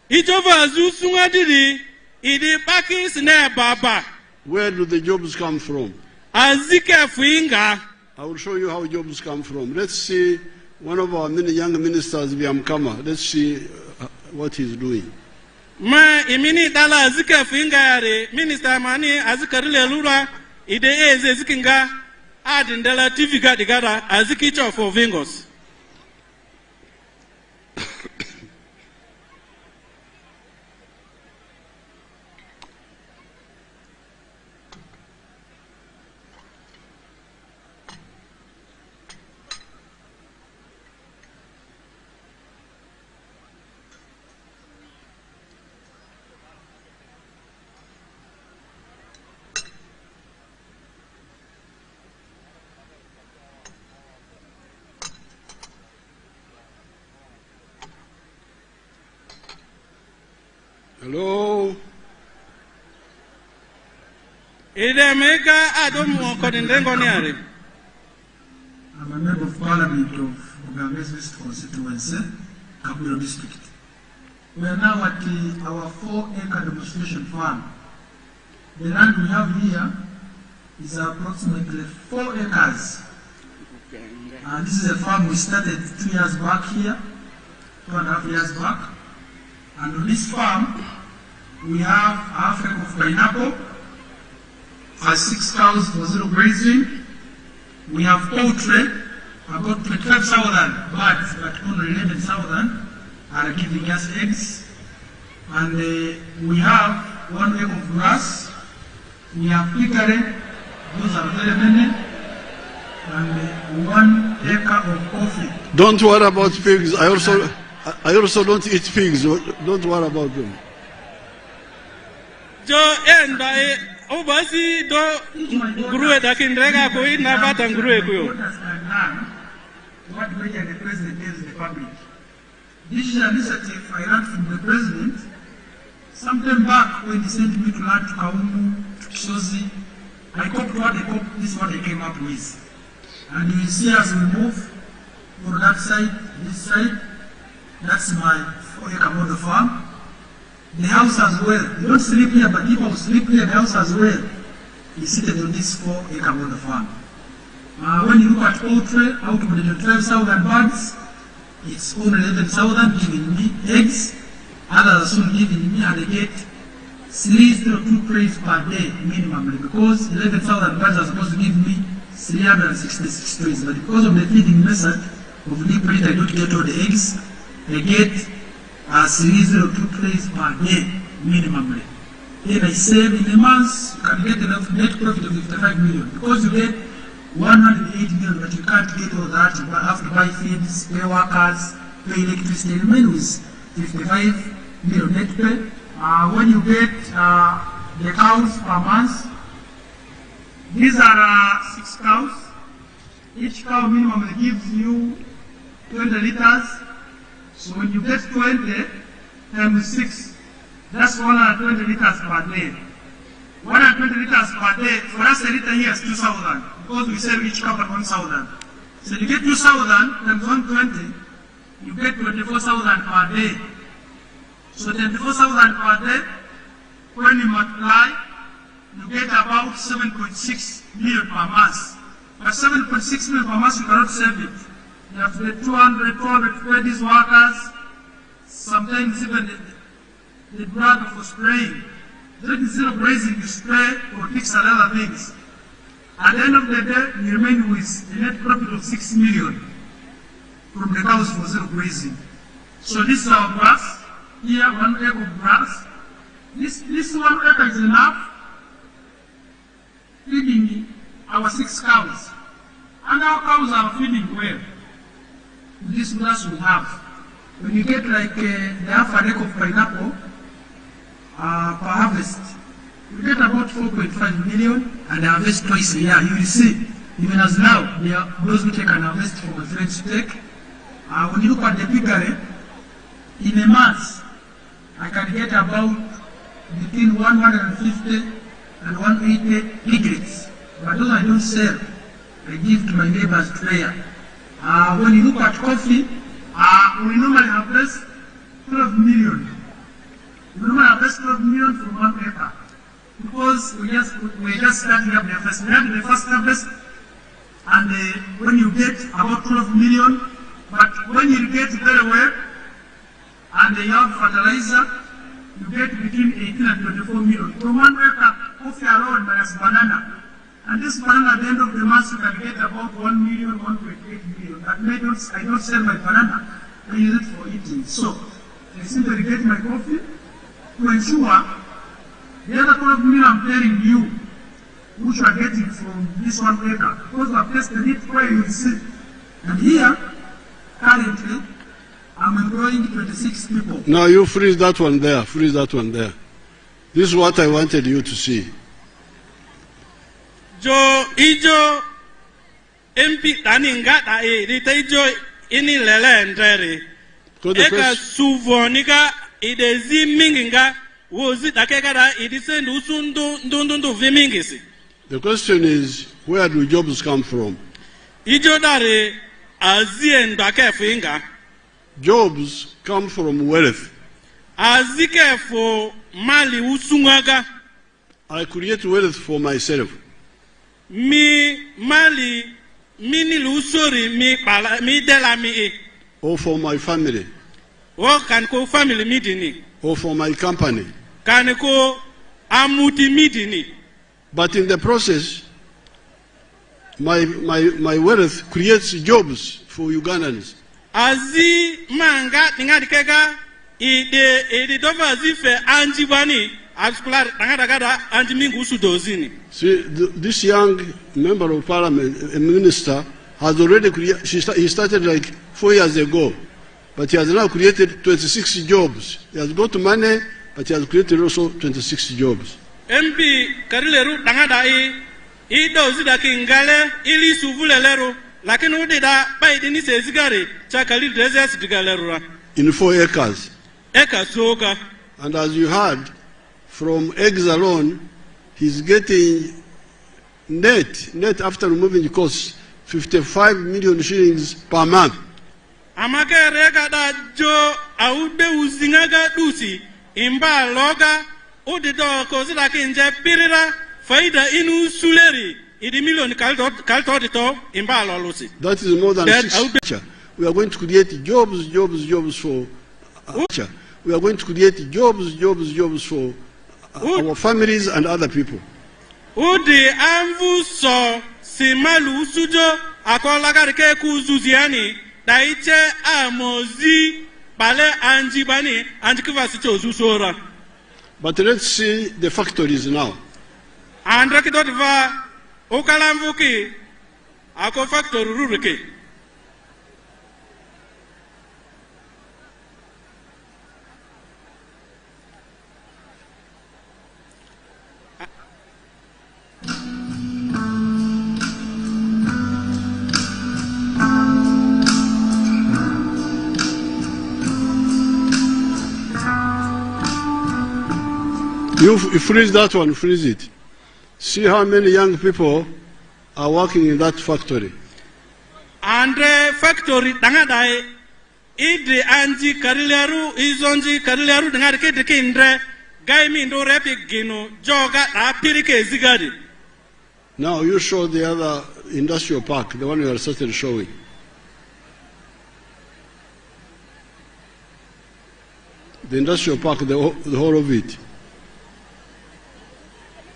Ijo vazu sunga didi idi pakis ne baba. Where do the jobs come from? Azike fuinga. I will show you how jobs come from. Let's see one of our young ministers, Biamkama. Let's see what he's doing. Ma imini dala azike fuinga yare minister mani azikarile lura ide eze zikinga adindela TV gadigara azikicho for vingos. Hello? Ide meka adomu kodindengo niare. I'm a member of Parliament of Uganda West Constituency, Kaburo District. We are now at our 4-acre demonstration farm. The land we have here is approximately 4 acres. And this is a farm we started 2 years back here, 2.5 years back. And on this farm, we have half acre of pineapple, 6 cows for zero grazing. We have poultry, about 25,000 birds, but only 11,000 are giving us eggs. And we have 1 acre of grass. We have piggery, those are very many. And 1 acre of coffee. Don't worry about pigs. I also don't eat pigs. Don't worry about them. Jo enda obasi do gurue dakindrega ko ina bata gurue ko. What the president tells the public. This is an initiative I learned from the president. Sometime back when he sent me to land to Kaumu, to Kishozi, I copied what they copied, this is what they came up with. And you will see as we move for that side, this side, that's my 4-acre model farm. The house as well. You don't sleep here, but people sleep here, the house as well. He's seated on this 4-acre model farm. When you look at poultry, out of the 12,000 birds, it's only 11,000 giving me eggs. Others are soon giving me, and they get 302 trays per day minimum, because 11,000 birds are supposed to give me 366 trays. But because of the feeding method of liquid, I don't get all the eggs. I get 302 trays per day minimum. Then I save in a month, you can get a net profit of 55 million, because you get 180 million, but you can't get all that. You have to buy feeds, pay workers, pay electricity. It remains 55 million net pay. When you get the cows per month, these are 6 cows. Each cow minimum gives you 20 liters. So when you get 20 times 6, that's 120 liters per day. 120 liters per day, for us a liter here is 2,000, because we sell each cup at 1,000. So you get 2,000 times 120, you get 24,000 per day. So 24,000 per day, when you multiply, you get about 7.6 million per month. But 7.6 million per month, you cannot save it. You have to get 200 to pay these workers, sometimes even the drug for spraying. Instead of grazing, you spray or fix and other things. At the end of the day, you remain with a net profit of 6 million from the cows for zero grazing. So this is our grass. Here, 1 acre of grass. This 1 acre is enough feeding our 6 cows. And our cows are feeding well. This grass we have. When you get like the half an acre of pineapple per harvest, you get about 4.5 million, and they harvest twice a year. You will see, even as now, there are those who take an harvest for my friends to take. When you look at the piggery, in a month, I can get about between 150 and 180 piglets. But those I don't sell, I give to my neighbors to layer. When you look at coffee, we normally harvest 12 million. We normally harvest 12 million from 1 acre. Because we're just starting up the first. We had the first harvest, and when you get about 12 million, but when you get very well, and you have fertilizer, you get between 18 and 24 million. From 1 acre, coffee alone minus banana. And this banana at the end of the month, you can get about 1 million, 1.8 million. But I don't sell my banana, I use it for eating. So, I simply get my coffee to ensure the other 12 million I'm telling you, which you are getting from this 1 acre, because we have tested it where you will see. And here, currently, I'm employing 26 people. Now you freeze that one there, freeze that one there. This is what I wanted you to see. Ijo MP taninga ta rita ijo ini lele ndere. Eka suvonika idezi minginga wozi takekada idisendu usundu ndundu vimingisi. The question is, where do jobs come from? Ijo dare azienda kefinga. Jobs come from wealth. Azike for mali usungaga. I create wealth for myself. Mi mali mini lusori mi dela mi. Or for my family. Or can ko family midini. Or for my company. Can ko amuti midini. But in the process, my wealth creates jobs for Ugandans. Azi manga tingadikega ide dova zife anjibani askular tangadagada anjimingu sudozini. See, this young member of parliament, a minister, has already created, he started like 4 years ago, but he has now created 26 jobs. He has got money, but he has created also 26 jobs. MP karileru tangadai ido zidakingale ili suvulelero. Lakini udida baidini sezigari chakali dresses digalerura. In 4 acres. Eka soka. And as you heard, from eggs alone, he's getting net after removing the costs, 55 million shillings per month. Amake rega da jo aude uzingaga dusi imba loga udido kozida kinje pirira faida inu suleri. That is more than 6. We are going to create jobs for we are going to create jobs for our families and other people. Udi amvu so simalu sujo akolagarike kuzuziani daiche amozi bale anjibani anjikivasite ozusora. But let's see the factories now. Andrakidotva Okalamvuki, ako factory rurike. You freeze that one, freeze it. See how many young people are working in that factory. Andre factory dangadai idri anji karileru izonji karileru dangadike dikindre gaimi ndo repi gino joga apirike zigadi. Now you show the other industrial park, the one you are started showing. The industrial park, the whole of it.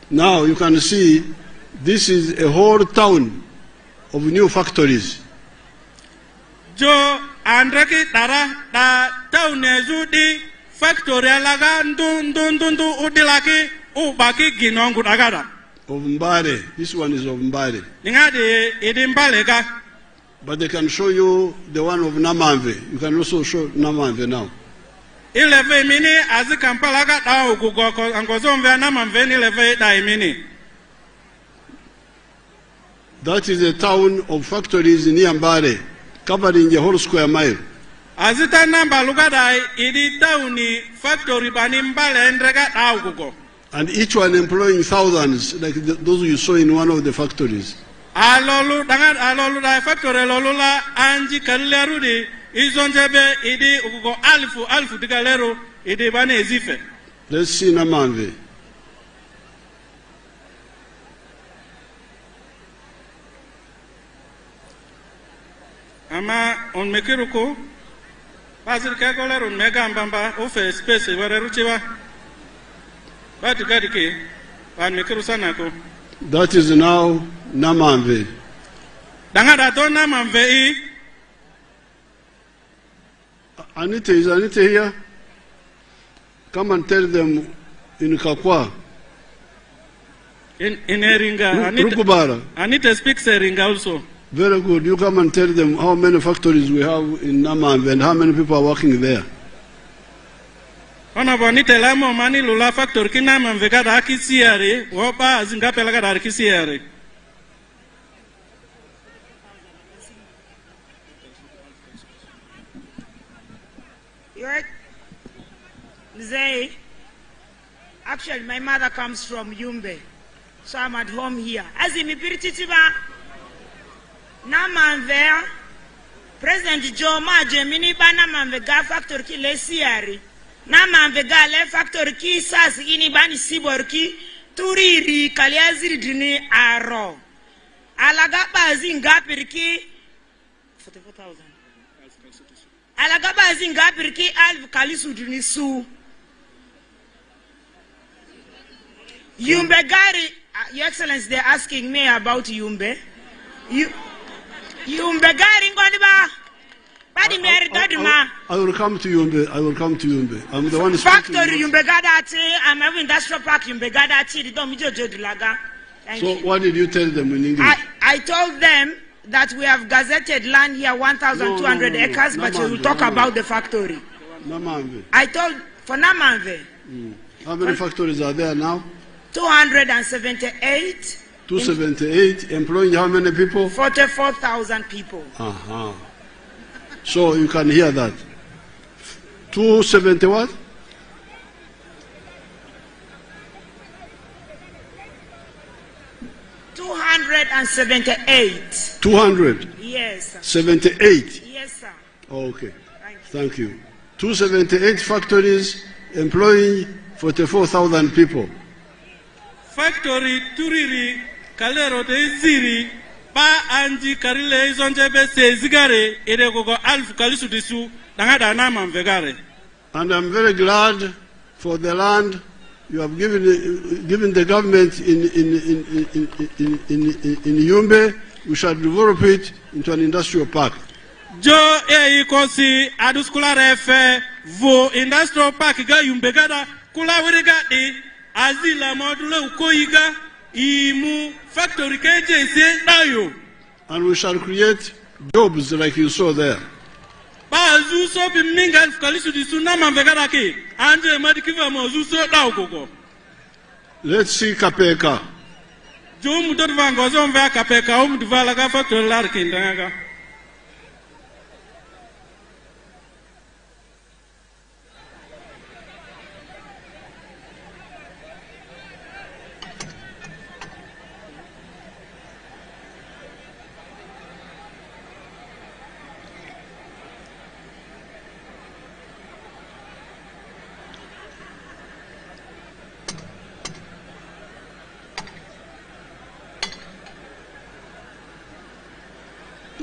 Now you can see this is a whole town of new factories. Jo andraki tara da town ezudi factory alaga ndundu udilaki ubaki ginongu dagada. Of Mbare. This one is of Mbare. Ningadi idimbaleka. But they can show you the one of Namanve. You can also show Namanve now. Ileve mini azi kampalaga da ugugoko angozomve Namanve ileve da imini. That is a town of factories in Mbare, covering the whole square mile. Azita namba lugada idi tawni factory bani mbale endrega da ugugo. And each one employing thousands, like those you saw in one of the factories. Alolu da factory lolula anji kaleru di izonjebe idi ugugo alfu digaleru idi bani ezife. Let's see Namanve. Ama on mekiruko pasir kagoleru mega mbamba ofe space wareruchiwa. That is now Namanve. Anita, is Anita here? Come and tell them in Kakwa. In Eringa. Anita speaks Eringa also. Very good. You come and tell them how many factories we have in Namanve and how many people are working there. Ona bonite lamo mani lula factory kina manvega da kisiare woba zingape laga da kisiare. Mzee, actually my mother comes from Yumbe, so I'm at home here. As in Mipiritiba, Namanve, President Joe Maje Minibana Manvega factory ki lesiari. Namanvega le factory ki sas ini bani siborki turiri kaliaziri dini aro. Alagaba zingapirki 44,000. Alagaba zingapirki alf kalisu dini su. Yumbe Gari, Your Excellency, they're asking me about Yumbe. Yumbe Gari ngoliba. I will come to Yumbe. I will come to Yumbe. I'm the one speaking. Factory Yumbe Gadati, I'm having industrial park Yumbe Gadati. So what did you tell them in English? I told them that we have gazetted land here, 1,200 acres, but we will talk about the factory. Namanve. I told for Namanve. How many factories are there now? 278. 278, employing how many people? 44,000 people. So you can hear that. 270 what? 278. 200? Yes, sir. 78? Yes, sir. Okay. Thank you. 278 factories employing 44,000 people. Factory turiri kalero de ziri pa anji karile izonjebe se zigare ere gogo alfu kalisu disu dangada na manvegare. And I'm very glad for the land you have given the government in Yumbe. We shall develop it into an industrial park. Jo ikosi aduskula refe vo industrial park ga Yumbe gada kula wiriga di azila module ukoiga imu factory keje se dayo. And we shall create jobs like you saw there. Bazu so bi minga kalisu disu na manvegara ke anje madikiva mozu so dawo gogo. Let's see Kapeka. Jo mu dot vango zo mva Kapeka divala ga factory lar kindaga.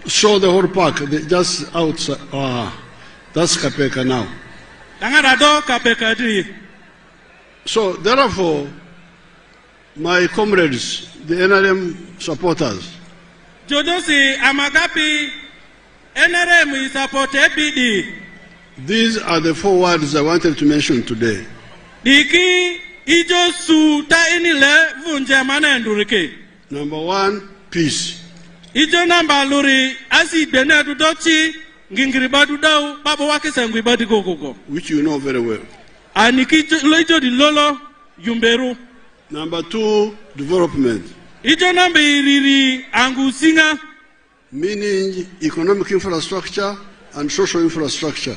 Show the whole park, just outside. That's Kapeka now. So, therefore, my comrades, the NRM supporters, Jodosi Amagapi NRM is support APD. These are the 4 words I wanted to mention today. Number 1, peace. Which you know very well. Number 2, development. Meaning economic infrastructure and social infrastructure.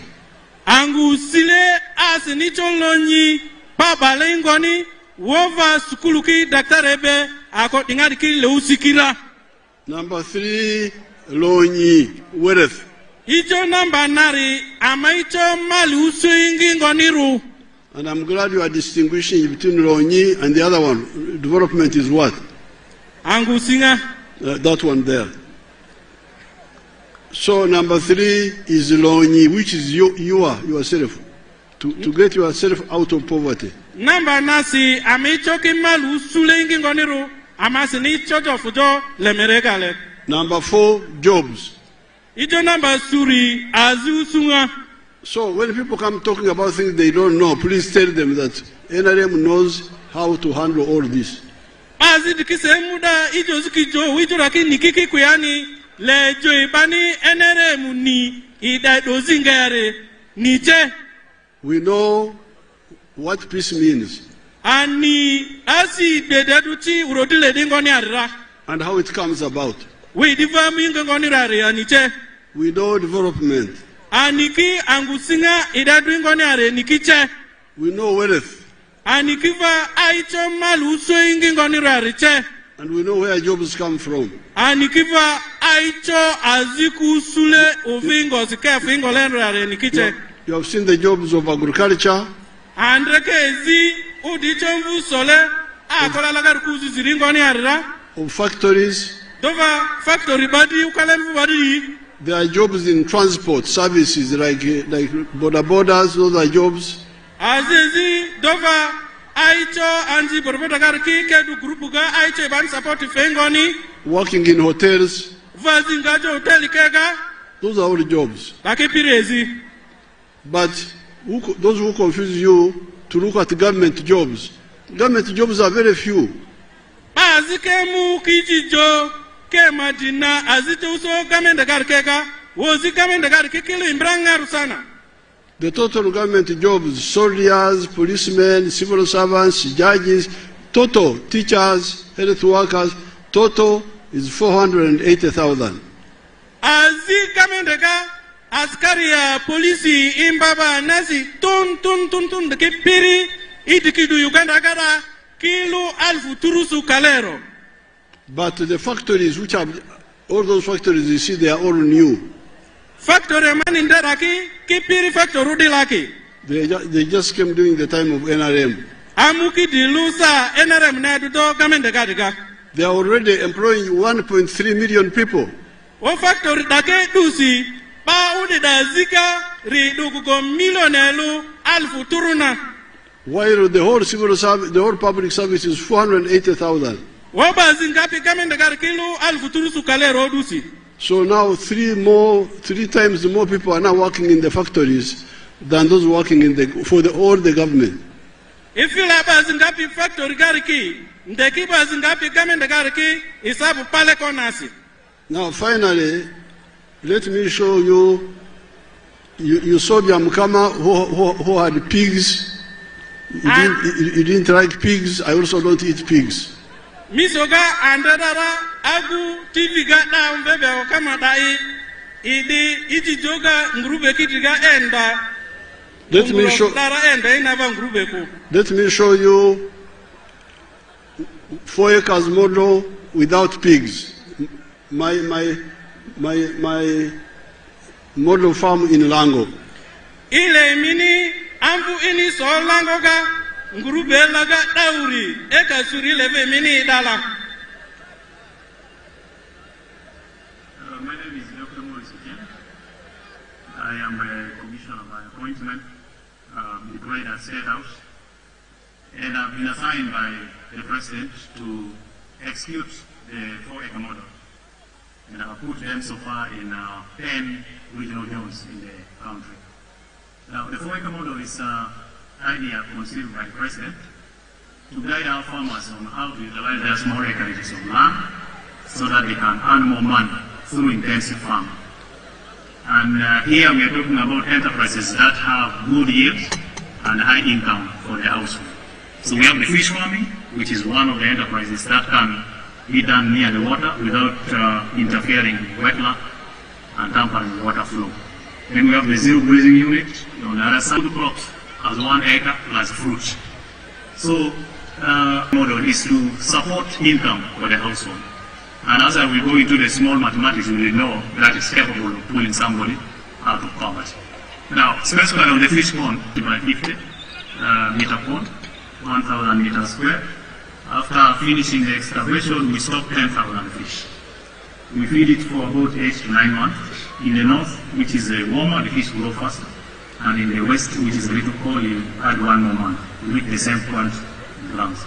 Number 3, lonyi, wealth. And I'm glad you are distinguishing between lonyi and the other one. Development is what? That one there. So number 3 is lonyi, which is yourself. To get yourself out of poverty. Number 4, jobs. So when people come talking about things they don't know, please tell them that NRM knows how to handle all this. We know what peace means. And how it comes about. We know development. We know wealth. And we know where jobs come from. You have seen the jobs of agriculture. Of factories. There are jobs in transport services like border borders. Those are jobs. Working in hotels. Those are all jobs. But those who confuse you to look at government jobs. Government jobs are very few. The total government jobs, soldiers, policemen, civil servants, judges, total teachers, health workers, total is 480,000. Askaria polisi imbaba nasi tun de kipiri idikidu Uganda gara kilo alfu turusu kalero. But the factories which are all those factories you see they are all new. Factory man in Daraki kipiri factory dilaki. They just came during the time of NRM. Amuki dilusa NRM na dudo kamende gadiga. They are already employing 1.3 million people. O factory dake dusi while the whole civil service, the whole public service is 480,000. So now 3 times more people are now working in the factories than those working in all the government. If you have a factory now finally, let me show you. You saw Biamkama who had pigs. You didn't like pigs. I also don't eat pigs. Misoga andadara agu TV gata umbebe wakama dai idi iti joga ngurube kitiga enda. Let me show you 4 acres model without pigs. My model farm in Lango. Ile mini ambu ini so Lango ga ngurube laga dauri eka suri leve mini dala. My name is Dr. Museveni. I am a commissioner by appointment deployed at State House, and I've been assigned by the President to execute the 4-acre model. And I've put them so far in 10 regional zones in the country. Now, the foreign model is an idea conceived by the President to guide our farmers on how to utilize their small acreages of land so that they can earn more money through intensive farming. And here we are talking about enterprises that have good yield and high income for the household. So we have the fish farming, which is one of the enterprises that can be done near the water without interfering with wetland and tampering with water flow. Then we have the zero grazing unit. On the other side, crops as 1 acre plus fruit. So model is to support income for the household. And as I will go into the small mathematics, you will know that it's capable of pulling somebody out of poverty. Now, specifically on the fish pond, by 50 meter pond, 1,000 meters square. After finishing the excavation, we stock 10,000 fish. We feed it for about 8 to 9 months. In the north, which is warmer, the fish grow faster. And in the west, which is a little cold, you add 1 more month. You reach the same point grams.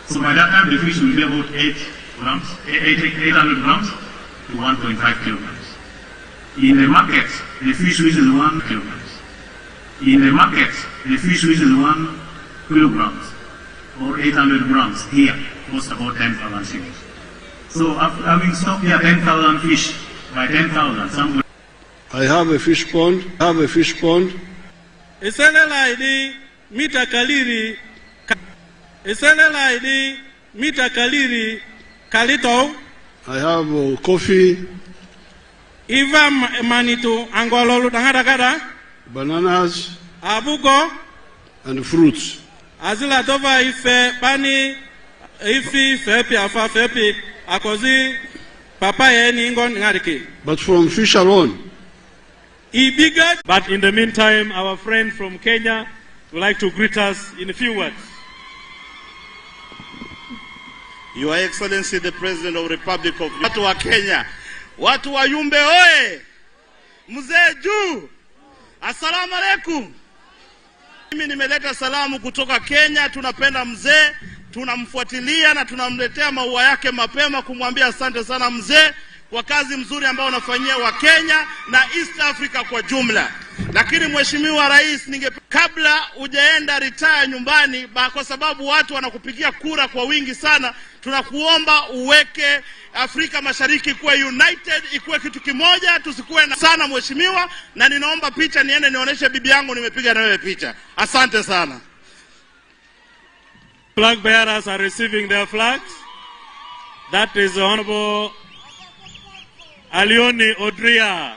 So by that time, the fish will be about 800 grams to 1.5 kilograms. In the market, the fish reaches 1 kilogram. In the market, the fish reaches 1 kilograms or 800 grams here, costs about 10,000 shillings. So after having stocked here 10,000 fish by 10,000, somebody... I have a fish pond. Mita kaliri kalito. I have coffee. Iva manitu angololu tangada bananas. Abugo. And fruits. Azila tova ife pani ifi fepi afa fepi akozi papaya ningon ngariki. But from fish alone. But in the meantime, our friend from Kenya would like to greet us in a few words. Your Excellency, the President of the Republic of Uganda. Watu wa Kenya, watu wa Yumbe oye, mzee juu, assalamu alaikum. Mimi nimeleta salamu kutoka Kenya, tunapenda mzee, tunamfuatilia na tunamletea maua yake mapema kumwambia asante sana mzee kwa kazi mzuri ambao unafanyia wa Kenya na East Africa kwa jumla. Lakini Mheshimiwa Rais, kabla hujaenda retire nyumbani, kwa sababu watu wanakupigia kura kwa wingi sana, tunakuomba uweke Afrika Mashariki kuwa united, ikuwe kitu kimoja, tusikuwe na sana mheshimiwa, na ninaomba picha niende nionyeshe bibi yangu nimepiga na wewe picha. Asante sana. Flag bearers are receiving their flags. That is Honorable Alioni Odria.